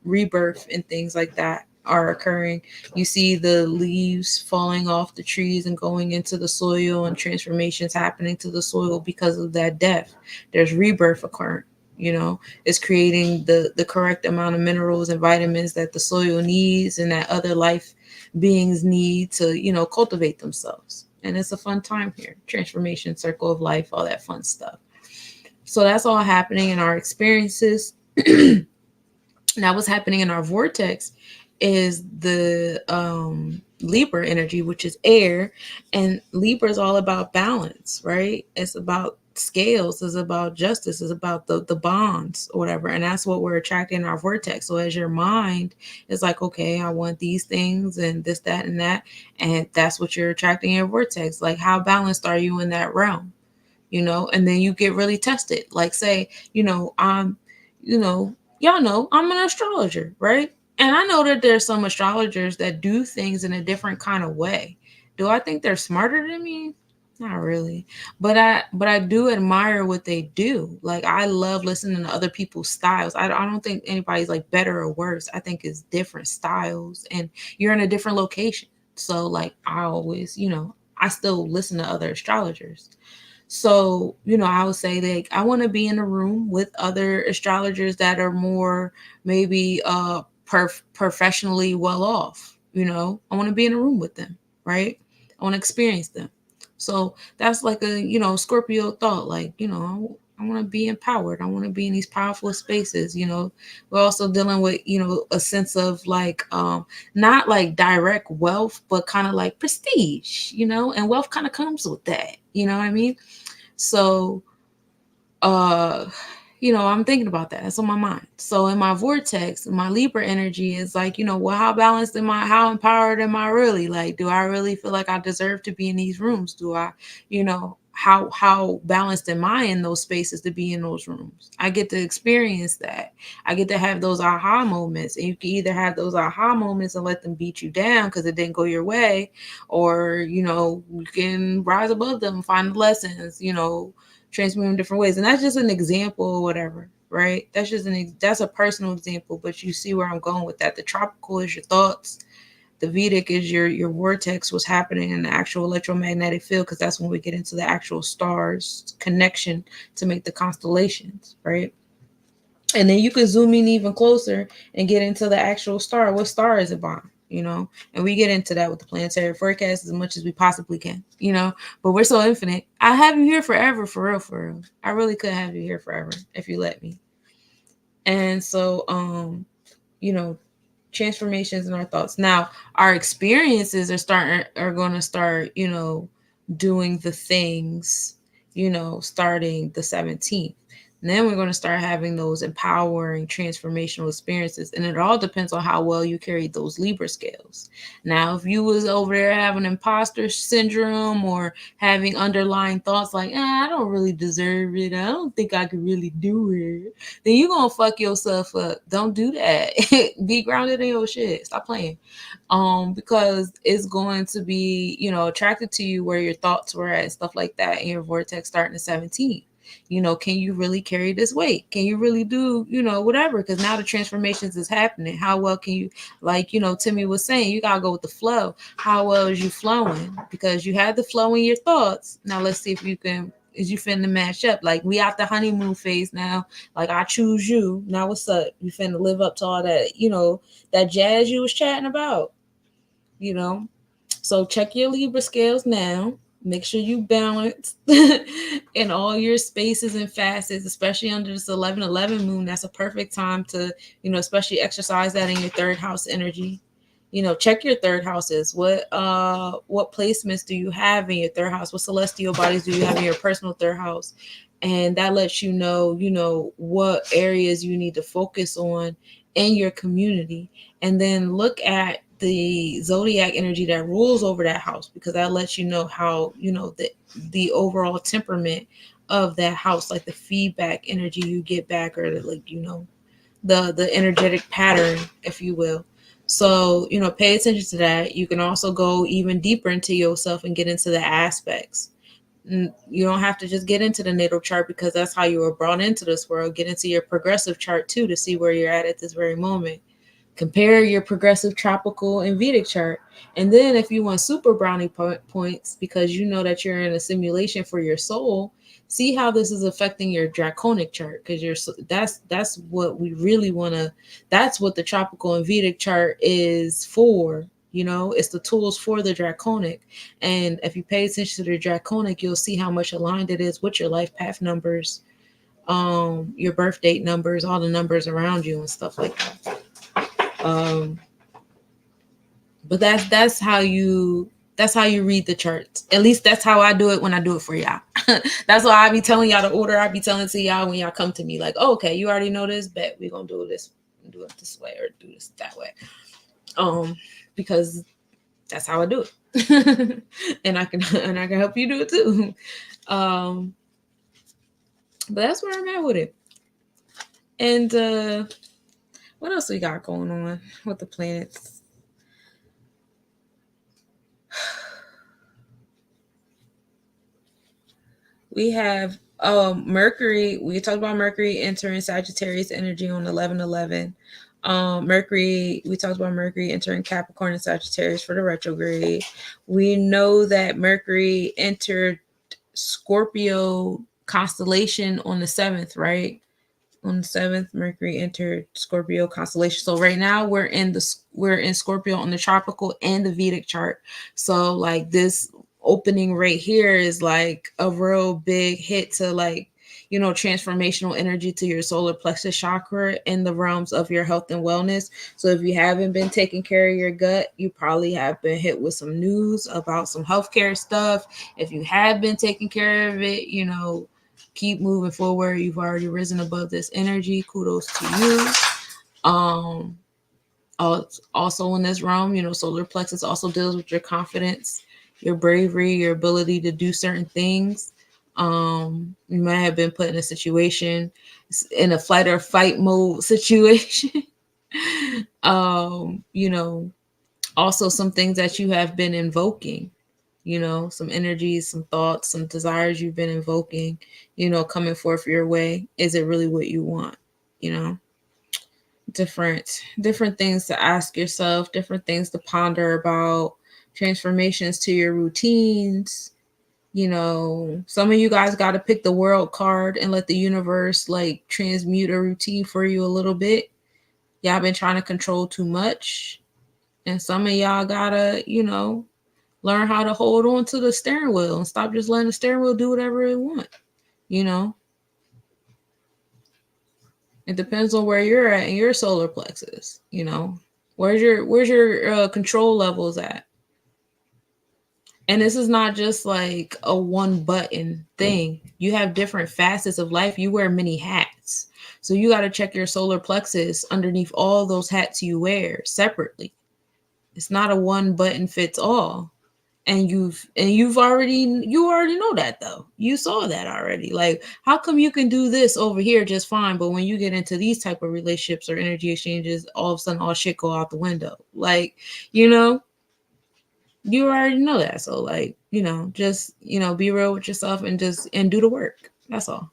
rebirth and things like that are occurring. You see the leaves falling off the trees and going into the soil, and transformations happening to the soil because of that death. There's rebirth occurring. It's creating the correct amount of minerals and vitamins that the soil needs and that other life beings need to, cultivate themselves. And it's a fun time here. Transformation, circle of life, all that fun stuff. So that's all happening in our experiences. Now what's happening in our vortex is the Libra energy, which is air. And Libra is all about balance, right? It's about scales, is about justice, is about the bonds or whatever. And that's what we're attracting in our vortex. So as your mind is like, okay, I want these things and this, that, and that, and that's what you're attracting in your vortex. Like, how balanced are you in that realm? And then you get really tested. Like, say, y'all know I'm an astrologer, right? And I know that there's some astrologers that do things in a different kind of way. Do I think they're smarter than me? Not really. But I do admire what they do. Like, I love listening to other people's styles. I don't think anybody's better or worse. I think it's different styles, and you're in a different location. So I always, I still listen to other astrologers. So, I would say I want to be in a room with other astrologers that are more maybe professionally well off. I want to be in a room with them, right? I want to experience them. So that's a, Scorpio thought, I want to be empowered. I want to be in these powerful spaces. We're also dealing with, a sense of like, not like direct wealth, but kind of like prestige, and wealth kind of comes with that. You know what I mean? So, I'm thinking about that. That's on my mind. So in my vortex, my Libra energy is like, well, how balanced am I? How empowered am I really? Like, do I really feel like I deserve to be in these rooms? Do I, how balanced am I in those spaces to be in those rooms? I get to experience that. I get to have those aha moments. And you can either have those aha moments and let them beat you down because it didn't go your way, or, you can rise above them, find the lessons, transmute in different ways. And that's just an example or whatever, right? That's a personal example, but you see where I'm going with that. The tropical is your thoughts. The Vedic is your vortex, what's happening in the actual electromagnetic field, because that's when we get into the actual stars connection to make the constellations, right? And then you can zoom in even closer and get into the actual star. What star is it by? And we get into that with the planetary forecast as much as we possibly can, but we're so infinite. I have you here forever, for real, for real. I really could have you here forever if you let me. And so, transformations in our thoughts. Now, our experiences are going to start, doing the things, starting the 17th. And then we're going to start having those empowering transformational experiences. And it all depends on how well you carry those Libra scales. Now, if you was over there having imposter syndrome or having underlying thoughts like, I don't really deserve it, I don't think I could really do it, then you're going to fuck yourself up. Don't do that. Be grounded in your shit. Stop playing. Because it's going to be, attracted to you where your thoughts were at and stuff like that in your vortex starting the 17th. Can you really carry this weight? Can you really do, whatever? Because now the transformations is happening. How well can you, like, Timmy was saying, you got to go with the flow. How well is you flowing? Because you had the flow in your thoughts. Now let's see if you can, is you finna match up? Like, we out the honeymoon phase now. Like, I choose you. Now what's up? You finna live up to all that, that jazz you was chatting about, So check your Libra scales now. Make sure you balance in all your spaces and facets, especially under this 11/11 moon. That's a perfect time to, especially exercise that in your third house energy. Check your third houses. What placements do you have in your third house? What celestial bodies do you have in your personal third house? And that lets you know, what areas you need to focus on in your community. And then look at the zodiac energy that rules over that house, because that lets you know how, the overall temperament of that house, like the feedback energy you get back, or like, the energetic pattern, if you will. So, pay attention to that. You can also go even deeper into yourself and get into the aspects. You don't have to just get into the natal chart, because that's how you were brought into this world. Get into your progressive chart too, to see where you're at this very moment. Compare your progressive, tropical, and Vedic chart. And then if you want super brownie points, because you know that you're in a simulation for your soul, see how this is affecting your draconic chart, because that's what we really want to, that's what the tropical and Vedic chart is for. It's the tools for the draconic. And if you pay attention to the draconic, you'll see how much aligned it is with your life path numbers, your birth date numbers, all the numbers around you and stuff like that. But that's how you read the charts. At least that's how I do it when I do it for y'all. That's why I be telling y'all the order. I be telling to y'all when y'all come to me, like, oh, okay, you already know this, bet we're gonna do this, do it this way, or do this that way. Because that's how I do it. and I can help you do it too. But that's where I'm at with it. And what else we got going on with the planets? We have Mercury. We talked about Mercury entering Sagittarius energy on 11/11. Mercury, we talked about Mercury entering Capricorn and Sagittarius for the retrograde. We know that Mercury entered Scorpio constellation on the 7th, right? On the 7th, Mercury entered Scorpio constellation. So right now we're in Scorpio on the tropical and the Vedic chart. So like this opening right here is like a real big hit to, like, transformational energy to your solar plexus chakra in the realms of your health and wellness. So if you haven't been taking care of your gut, you probably have been hit with some news about some healthcare stuff. If you have been taking care of it, keep moving forward. You've already risen above this energy. Kudos to you. Also in this realm, solar plexus also deals with your confidence, your bravery, your ability to do certain things. You might have been put in a situation, in a flight or fight mode situation. Also some things that you have been invoking, some energies, some thoughts, some desires you've been invoking, coming forth your way. Is it really what you want? Different things to ask yourself, different things to ponder about, transformations to your routines. Some of you guys got to pick the world card and let the universe like transmute a routine for you a little bit. Y'all been trying to control too much, and some of y'all gotta learn how to hold on to the steering wheel and stop just letting the steering wheel do whatever it wants. It depends on where you're at in your solar plexus. Where's your control levels at? And this is not just like a one button thing. You have different facets of life. You wear many hats. So you got to check your solar plexus underneath all those hats you wear separately. It's not a one button fits all. And you already know that, though. You saw that already. Like, how come you can do this over here just fine, but when you get into these type of relationships or energy exchanges, all of a sudden all shit go out the window? Like, you already know that. So like, just be real with yourself and do the work. That's all.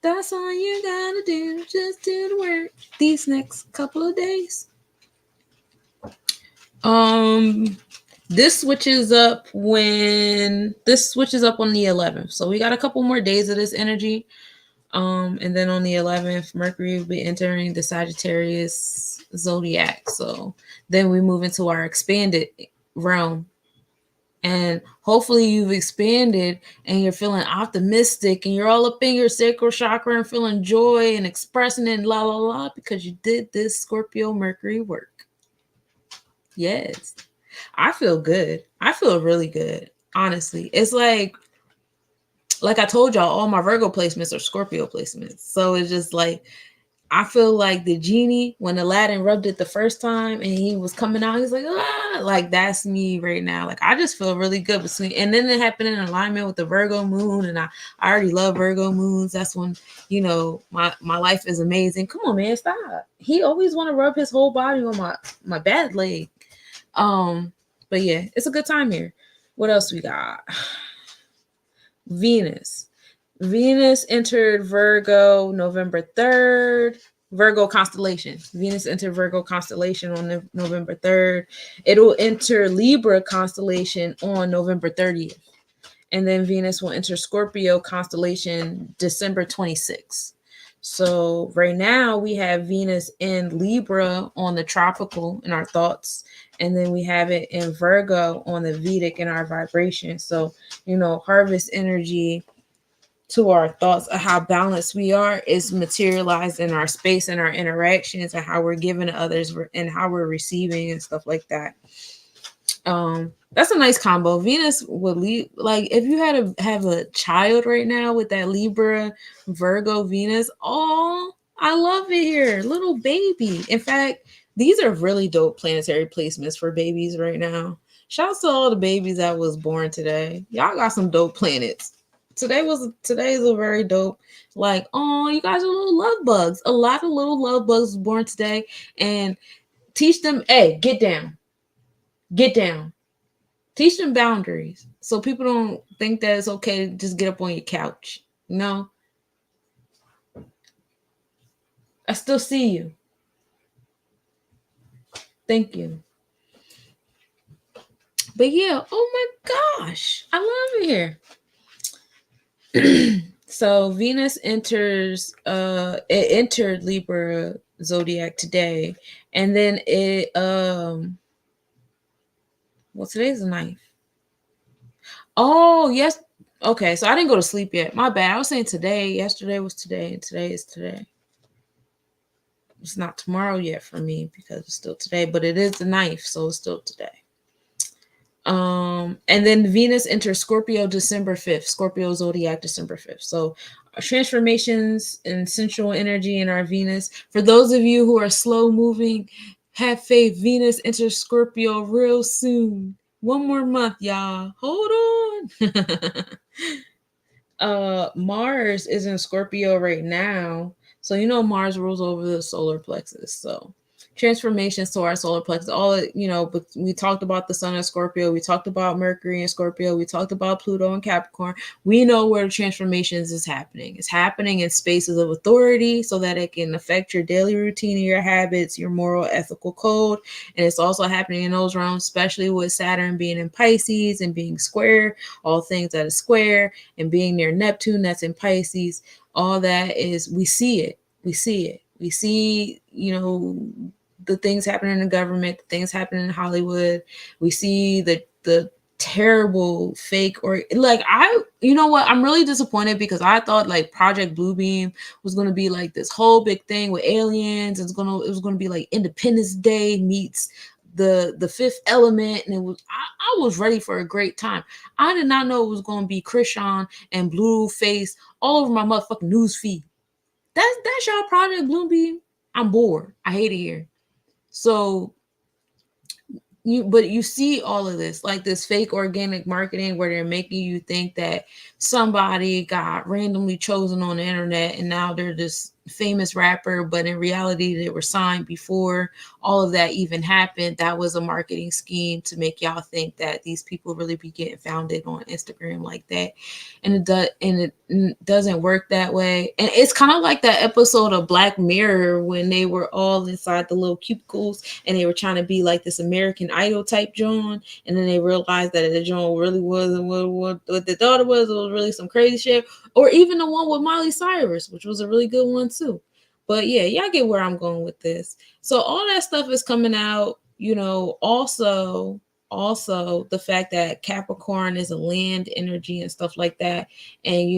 That's all you gotta do. Just do the work these next couple of days. This switches up on the 11th. So we got a couple more days of this energy. And then on the 11th, Mercury will be entering the Sagittarius zodiac. So then we move into our expanded realm. And hopefully you've expanded and you're feeling optimistic and you're all up in your sacral chakra and feeling joy and expressing it, la la la, because you did this Scorpio Mercury work. Yes. I feel good. I feel really good. Honestly, it's like I told y'all, all my Virgo placements are Scorpio placements. So it's just like, I feel like the genie, when Aladdin rubbed it the first time and he was coming out, he's like, like that's me right now. Like, I just feel really good and then it happened in alignment with the Virgo moon. And I already love Virgo moons. That's when, my life is amazing. Come on, man, stop. He always want to rub his whole body on my bad leg. But yeah, it's a good time here. What else we got? Venus entered Virgo November 3rd. Virgo constellation. Venus entered Virgo constellation on November 3rd. It'll enter Libra constellation on November 30th. And then Venus will enter Scorpio constellation December 26th. So right now we have Venus in Libra on the tropical in our thoughts. And then we have it in Virgo on the Vedic in our vibration. So, harvest energy to our thoughts of how balanced we are is materialized in our space and our interactions and how we're giving to others and how we're receiving and stuff like that. That's a nice combo. Venus would leave, like, if you had to have a child right now with that Libra Virgo Venus, oh, I love it here. Little baby. In fact, these are really dope planetary placements for babies right now. Shouts to all the babies that was born today. Y'all got some dope planets. Today is a very dope, like, oh, you guys are little love bugs. A lot of little love bugs was born today. And teach them, hey, get down. Teach them boundaries so people don't think that it's okay to just get up on your couch. I still see you. Thank you. But yeah, oh my gosh, I love it here. So Venus it entered Libra zodiac today, and then it today's the 9th. Oh yes, Okay, so I didn't go to sleep yet. My bad. I was saying today. Yesterday was today, and today is today. It's not tomorrow yet for me because it's still today, but it is the 9th, so it's still today. And then Venus enters Scorpio December 5th. Scorpio zodiac December 5th. So transformations and sensual energy in our Venus. For those of you who are slow moving, have faith. Venus enters Scorpio real soon. One more month, y'all. Hold on. Mars is in Scorpio right now. So you know Mars rules over the solar plexus. So transformations to our solar plexus. All but we talked about the sun in Scorpio, we talked about Mercury in Scorpio, we talked about Pluto and Capricorn. We know where the transformations is happening. It's happening in spaces of authority so that it can affect your daily routine and your habits, your moral, ethical code. And it's also happening in those realms, especially with Saturn being in Pisces and being square, all things that are square, and being near Neptune that's in Pisces. All that is, we see it. We see, the things happening in the government, the things happening in Hollywood. We see the terrible fake, or like, you know what, I'm really disappointed because I thought like Project Bluebeam was going to be like this whole big thing with aliens. It was going to be like Independence Day meets the Fifth Element, and I was ready for a great time. I did not know it was going to be Krishan and Blueface all over my motherfucking news feed. That's y'all Project Bluebeam. I'm bored. I hate it here. So you see all of this, like this fake organic marketing where they're making you think that somebody got randomly chosen on the internet and now they're this famous rapper, but in reality they were signed before all of that even happened. That was a marketing scheme to make y'all think that these people really be getting founded on Instagram like that. And it doesn't work that way. And it's kind of like that episode of Black Mirror when they were all inside the little cubicles and they were trying to be like this American Idol type John, and then they realized that the John really wasn't what they thought it was. It was really some crazy shit. Or even the one with Miley Cyrus, which was a really good one too. But yeah, y'all get where I'm going with this. So all that stuff is coming out. Also the fact that Capricorn is a land energy and stuff like that, and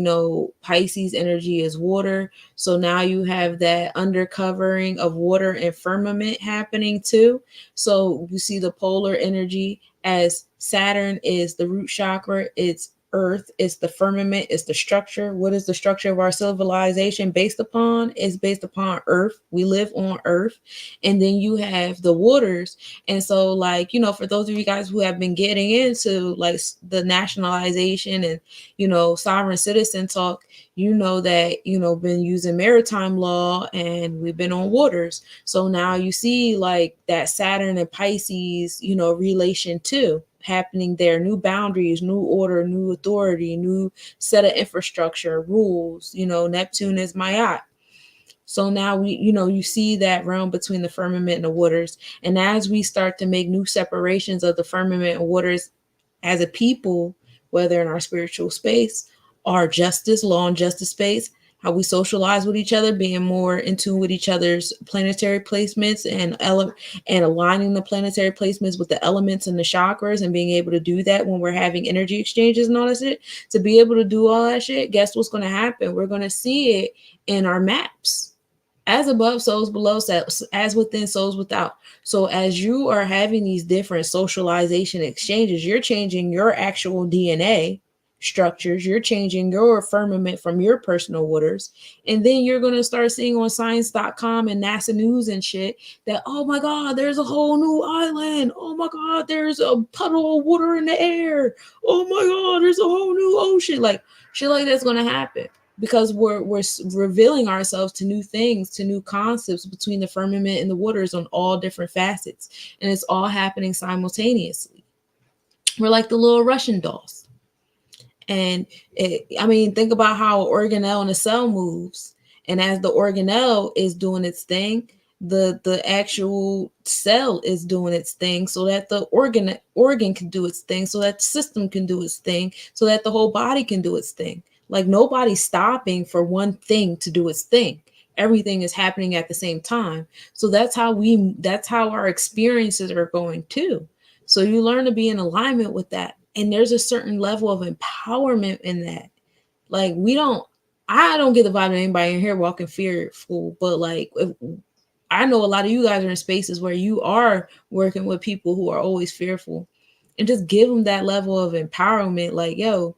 Pisces energy is water. So now you have that undercovering of water and firmament happening too. So you see the polar energy as Saturn is the root chakra, it's earth, it's the firmament, it's the structure. What is the structure of our civilization based upon? It's based upon earth. We live on earth. And then you have the waters. And so, like, for those of you guys who have been getting into like the nationalization and sovereign citizen talk, that been using maritime law and we've been on waters. So now you see like that Saturn and Pisces relation too happening there. New boundaries, new order, new authority, new set of infrastructure, rules. Neptune is Mayat. So now you see that realm between the firmament and the waters. And as we start to make new separations of the firmament and waters as a people, whether in our spiritual space, our justice, law and justice space, how we socialize with each other, being more in tune with each other's planetary placements and aligning the planetary placements with the elements and the chakras, and being able to do that when we're having energy exchanges and all that shit. To be able to do all that shit, guess what's going to happen? We're going to see it in our maps. As above, so below, as within, so without. So as you are having these different socialization exchanges, you're changing your actual DNA structures, you're changing your firmament from your personal waters. And then you're going to start seeing on science.com and NASA news and shit that, oh my God, there's a whole new island. Oh my God, there's a puddle of water in the air. Oh my God, there's a whole new ocean. Like shit like that's going to happen. Because we're revealing ourselves to new things, to new concepts between the firmament and the waters on all different facets. And it's all happening simultaneously. We're like the little Russian dolls. And think about how an organelle in a cell moves. And as the organelle is doing its thing, the actual cell is doing its thing so that the organ can do its thing, so that the system can do its thing, so that the whole body can do its thing. Like nobody's stopping for one thing to do its thing. Everything is happening at the same time. So that's how our experiences are going too. So you learn to be in alignment with that. And there's a certain level of empowerment in that. Like I don't get the vibe of anybody in here walking fearful, but like I know a lot of you guys are in spaces where you are working with people who are always fearful, and just give them that level of empowerment. Like, yo,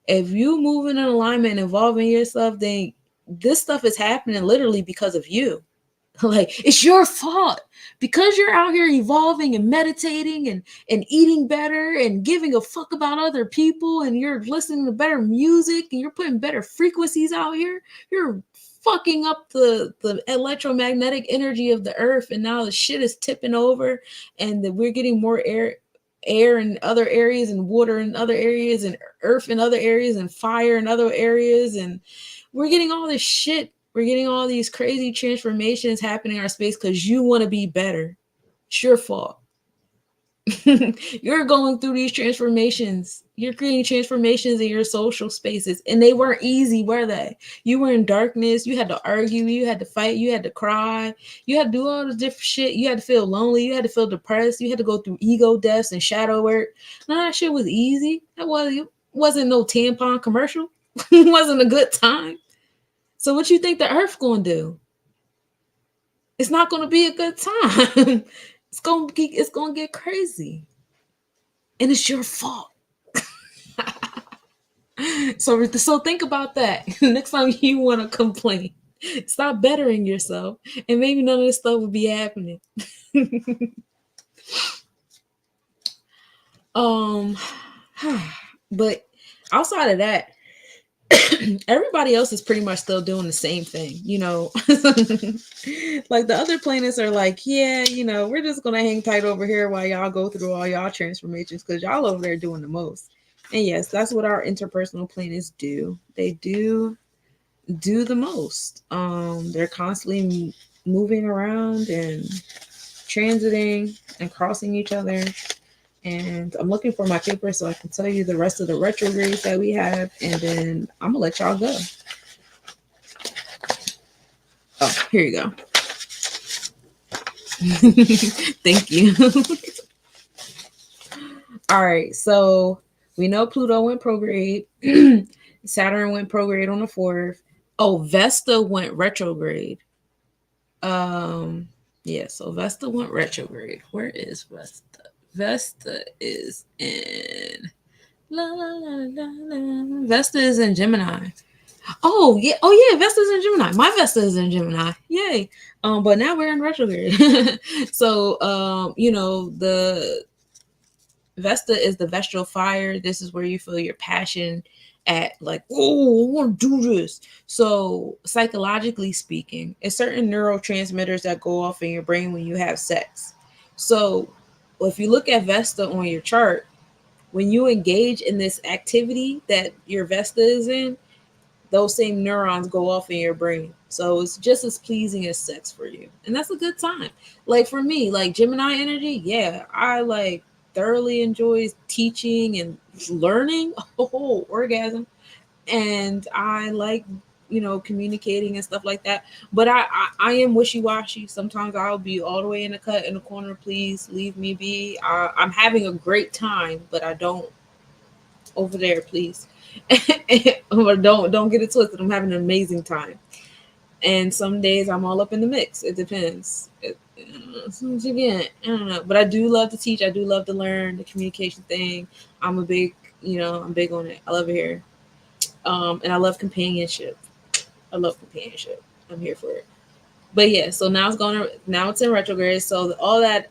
if you moving in alignment and involving yourself, then this stuff is happening literally because of you. Like, it's your fault because you're out here evolving and meditating and eating better and giving a fuck about other people, and you're listening to better music and you're putting better frequencies out here. You're fucking up the electromagnetic energy of the earth, and now the shit is tipping over, and we're getting more air in other areas and water in other areas and earth in other areas and fire in other areas, and we're getting all this shit. We're getting all these crazy transformations happening in our space because you want to be better. It's your fault. You're going through these transformations. You're creating transformations in your social spaces, and they weren't easy, were they? You were in darkness. You had to argue. You had to fight. You had to cry. You had to do all this different shit. You had to feel lonely. You had to feel depressed. You had to go through ego deaths and shadow work. None of that shit was easy. That wasn't no tampon commercial. It wasn't a good time. So what you think the earth gonna do? It's not gonna be a good time. It's gonna get crazy, and it's your fault. So think about that. Next time you want to complain, stop bettering yourself, and maybe none of this stuff will be happening. But outside of that, everybody else is pretty much still doing the same thing, you know. Like the other planets are like, yeah, you know, we're just gonna hang tight over here while y'all go through all y'all transformations because y'all over there doing the most. And yes, that's what our interpersonal planets do. They do the most. They're constantly moving around and transiting and crossing each other. And I'm looking for my paper so I can tell you the rest of the retrogrades that we have, and then I'm gonna let y'all go. Oh, here you go. Thank you. All right, so we know Pluto went prograde. Saturn went prograde on the 4th. Oh, Vesta went retrograde. Yeah, so Vesta went retrograde. Where is Vesta? Vesta is in Vesta is in Gemini. Oh yeah, Vesta's in Gemini. My Vesta is in Gemini. Yay. But now we're in retrograde. So you know, the Vesta is the Vestral fire. This is where you feel your passion at, like, oh, I want to do this. So psychologically speaking, it's certain neurotransmitters that go off in your brain when you have sex. So if you look at Vesta on your chart, when you engage in this activity that your Vesta is in, those same neurons go off in your brain. So it's just as pleasing as sex for you. And that's a good time. Like for me, like Gemini energy, yeah, I like thoroughly enjoy teaching and learning. Oh, orgasm. And I like, you know, communicating and stuff like that. But I am wishy-washy. Sometimes I'll be all the way in the cut in the corner. Please leave me be. I'm having a great time, but I don't over there, please. Or don't get it twisted. I'm having an amazing time. And some days I'm all up in the mix. It depends. Again, I don't know. But I do love to teach. I do love to learn the communication thing. I'm big on it. I love it here. And I love companionship. I'm here for it. But yeah, so now it's in retrograde. So all that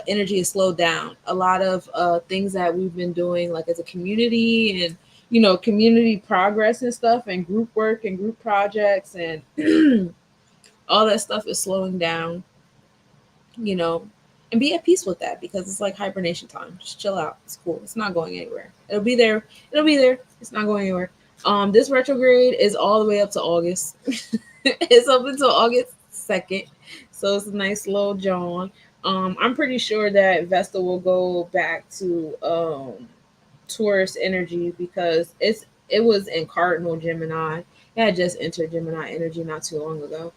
energy is slowed down. A lot of things that we've been doing, like as a community, and you know, community progress and stuff, and group work and group projects, and all that stuff is slowing down. You know, and be at peace with that, because it's like hibernation time. Just chill out. It's cool. It's not going anywhere. It'll be there. It's not going anywhere. This retrograde is all the way up to August. It's up until August 2nd. So it's a nice little jaunt. I'm pretty sure that Vesta will go back to Taurus energy, because it was in Cardinal Gemini. It had just entered Gemini energy not too long ago.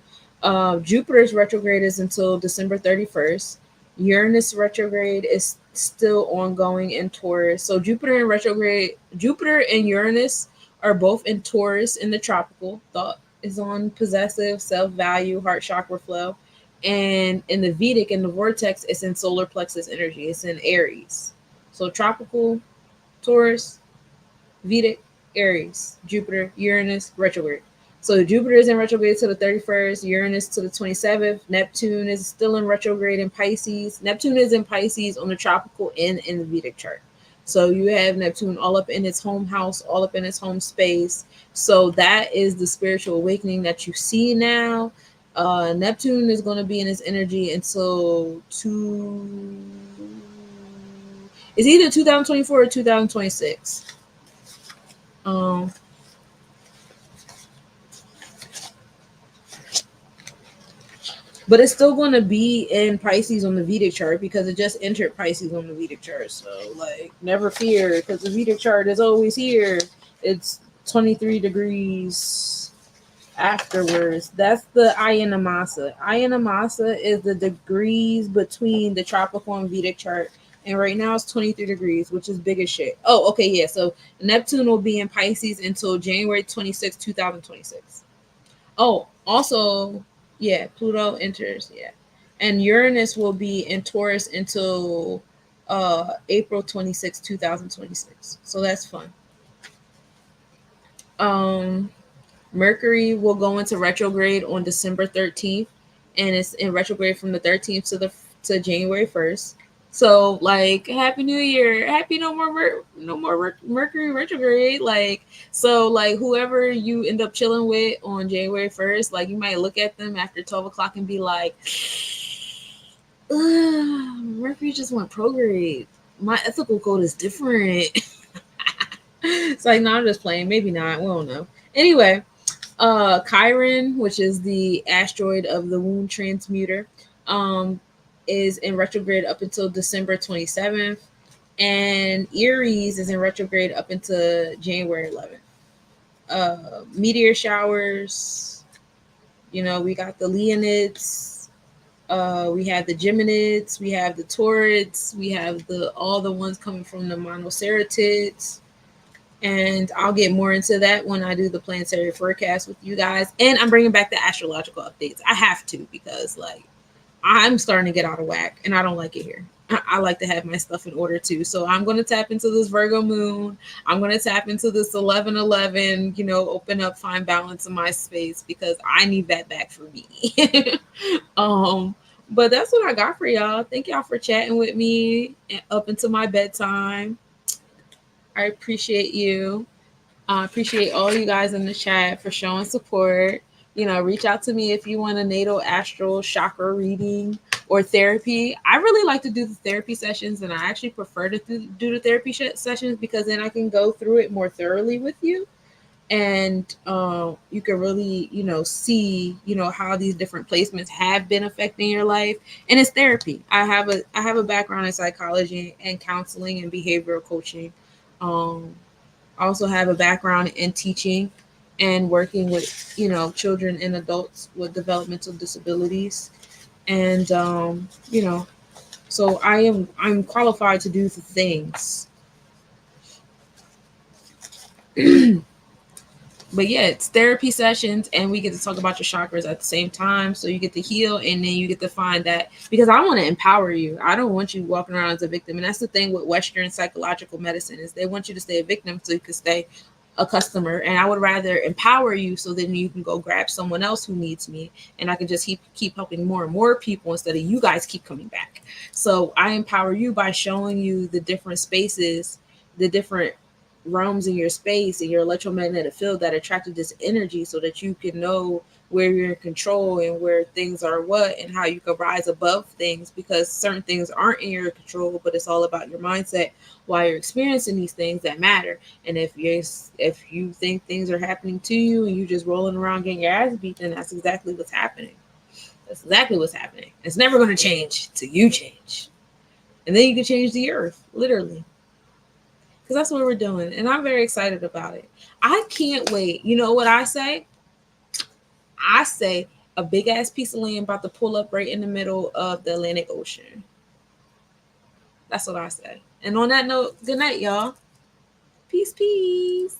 Jupiter's retrograde is until December 31st. Uranus retrograde is still ongoing in Taurus. So Jupiter in retrograde, Jupiter and Uranus are both in Taurus in the tropical. Thought is on possessive, self-value, heart chakra flow. And in the Vedic, in the vortex, it's in solar plexus energy. It's in Aries. So tropical, Taurus, Vedic, Aries, Jupiter, Uranus, retrograde. So Jupiter is in retrograde to the 31st, Uranus to the 27th. Neptune is still in retrograde in Pisces. Neptune is in Pisces on the tropical and in the Vedic chart. So you have Neptune all up in its home house, all up in its home space. So that is the spiritual awakening that you see now. Neptune is going to be in its energy until it's either 2024 or 2026. Um, but it's still going to be in Pisces on the Vedic chart because it just entered Pisces on the Vedic chart. So, like, never fear because the Vedic chart is always here. It's 23 degrees afterwards. That's the Ayanamasa. Ayanamasa is the degrees between the tropical and Vedic chart. And right now it's 23 degrees, which is big as shit. Oh, okay, yeah. So Neptune will be in Pisces until January 26, 2026. Oh, also, yeah, Pluto enters, yeah. And Uranus will be in Taurus until April 26, 2026. So that's fun. Mercury will go into retrograde on December 13th, and it's in retrograde from the 13th to January 1st. So, like, Happy New Year, happy no more Mercury retrograde. Like, so, like, whoever you end up chilling with on January 1st, like, you might look at them after 12 o'clock and be like, Mercury just went prograde. My ethical code is different. It's like, no, I'm just playing. Maybe not. We don't know. Anyway, Chiron, which is the asteroid of the wound transmuter, is in retrograde up until December 27th. And Aries is in retrograde up until January 11th. Meteor showers, we got the Leonids, we have the Geminids, we have the Taurids, we have all the ones coming from the Monoceratids. And I'll get more into that when I do the planetary forecast with you guys. And I'm bringing back the astrological updates. I have to because, like, I'm starting to get out of whack and I don't like it here. I like to have my stuff in order too. So I'm going to tap into this Virgo moon. I'm going to tap into this 11/11, open up, find balance in my space because I need that back for me. But that's what I got for y'all. Thank y'all for chatting with me up until my bedtime. I appreciate you. I appreciate all you guys in the chat for showing support. Reach out to me if you want a natal astral chakra reading or therapy. I really like to do the therapy sessions, and I actually prefer to do the therapy sessions because then I can go through it more thoroughly with you. And you can really, see, how these different placements have been affecting your life. And it's therapy. I have a background in psychology and counseling and behavioral coaching. I also have a background in teaching and working with, children and adults with developmental disabilities. And, so I'm qualified to do the things. But yeah, it's therapy sessions and we get to talk about your chakras at the same time. So you get to heal and then you get to find that, because I want to empower you. I don't want you walking around as a victim. And that's the thing with Western psychological medicine is they want you to stay a victim so you can stay a customer. And I would rather empower you so then you can go grab someone else who needs me and I can just keep helping more and more people instead of you guys keep coming back. So I empower you by showing you the different spaces, the different realms in your space and your electromagnetic field that attracted this energy so that you can know where you're in control and where things are what and how you can rise above things, because certain things aren't in your control, but it's all about your mindset while you're experiencing these things that matter. And if you think things are happening to you and you just rolling around getting your ass beat, then that's exactly what's happening. That's exactly what's happening. It's never going to change till you change, and then you can change the earth, literally. Because that's what we're doing. And I'm very excited about it. I can't wait. You know what I say? I say a big ass piece of land about to pull up right in the middle of the Atlantic Ocean. That's what I say. And on that note, good night, y'all. Peace, peace.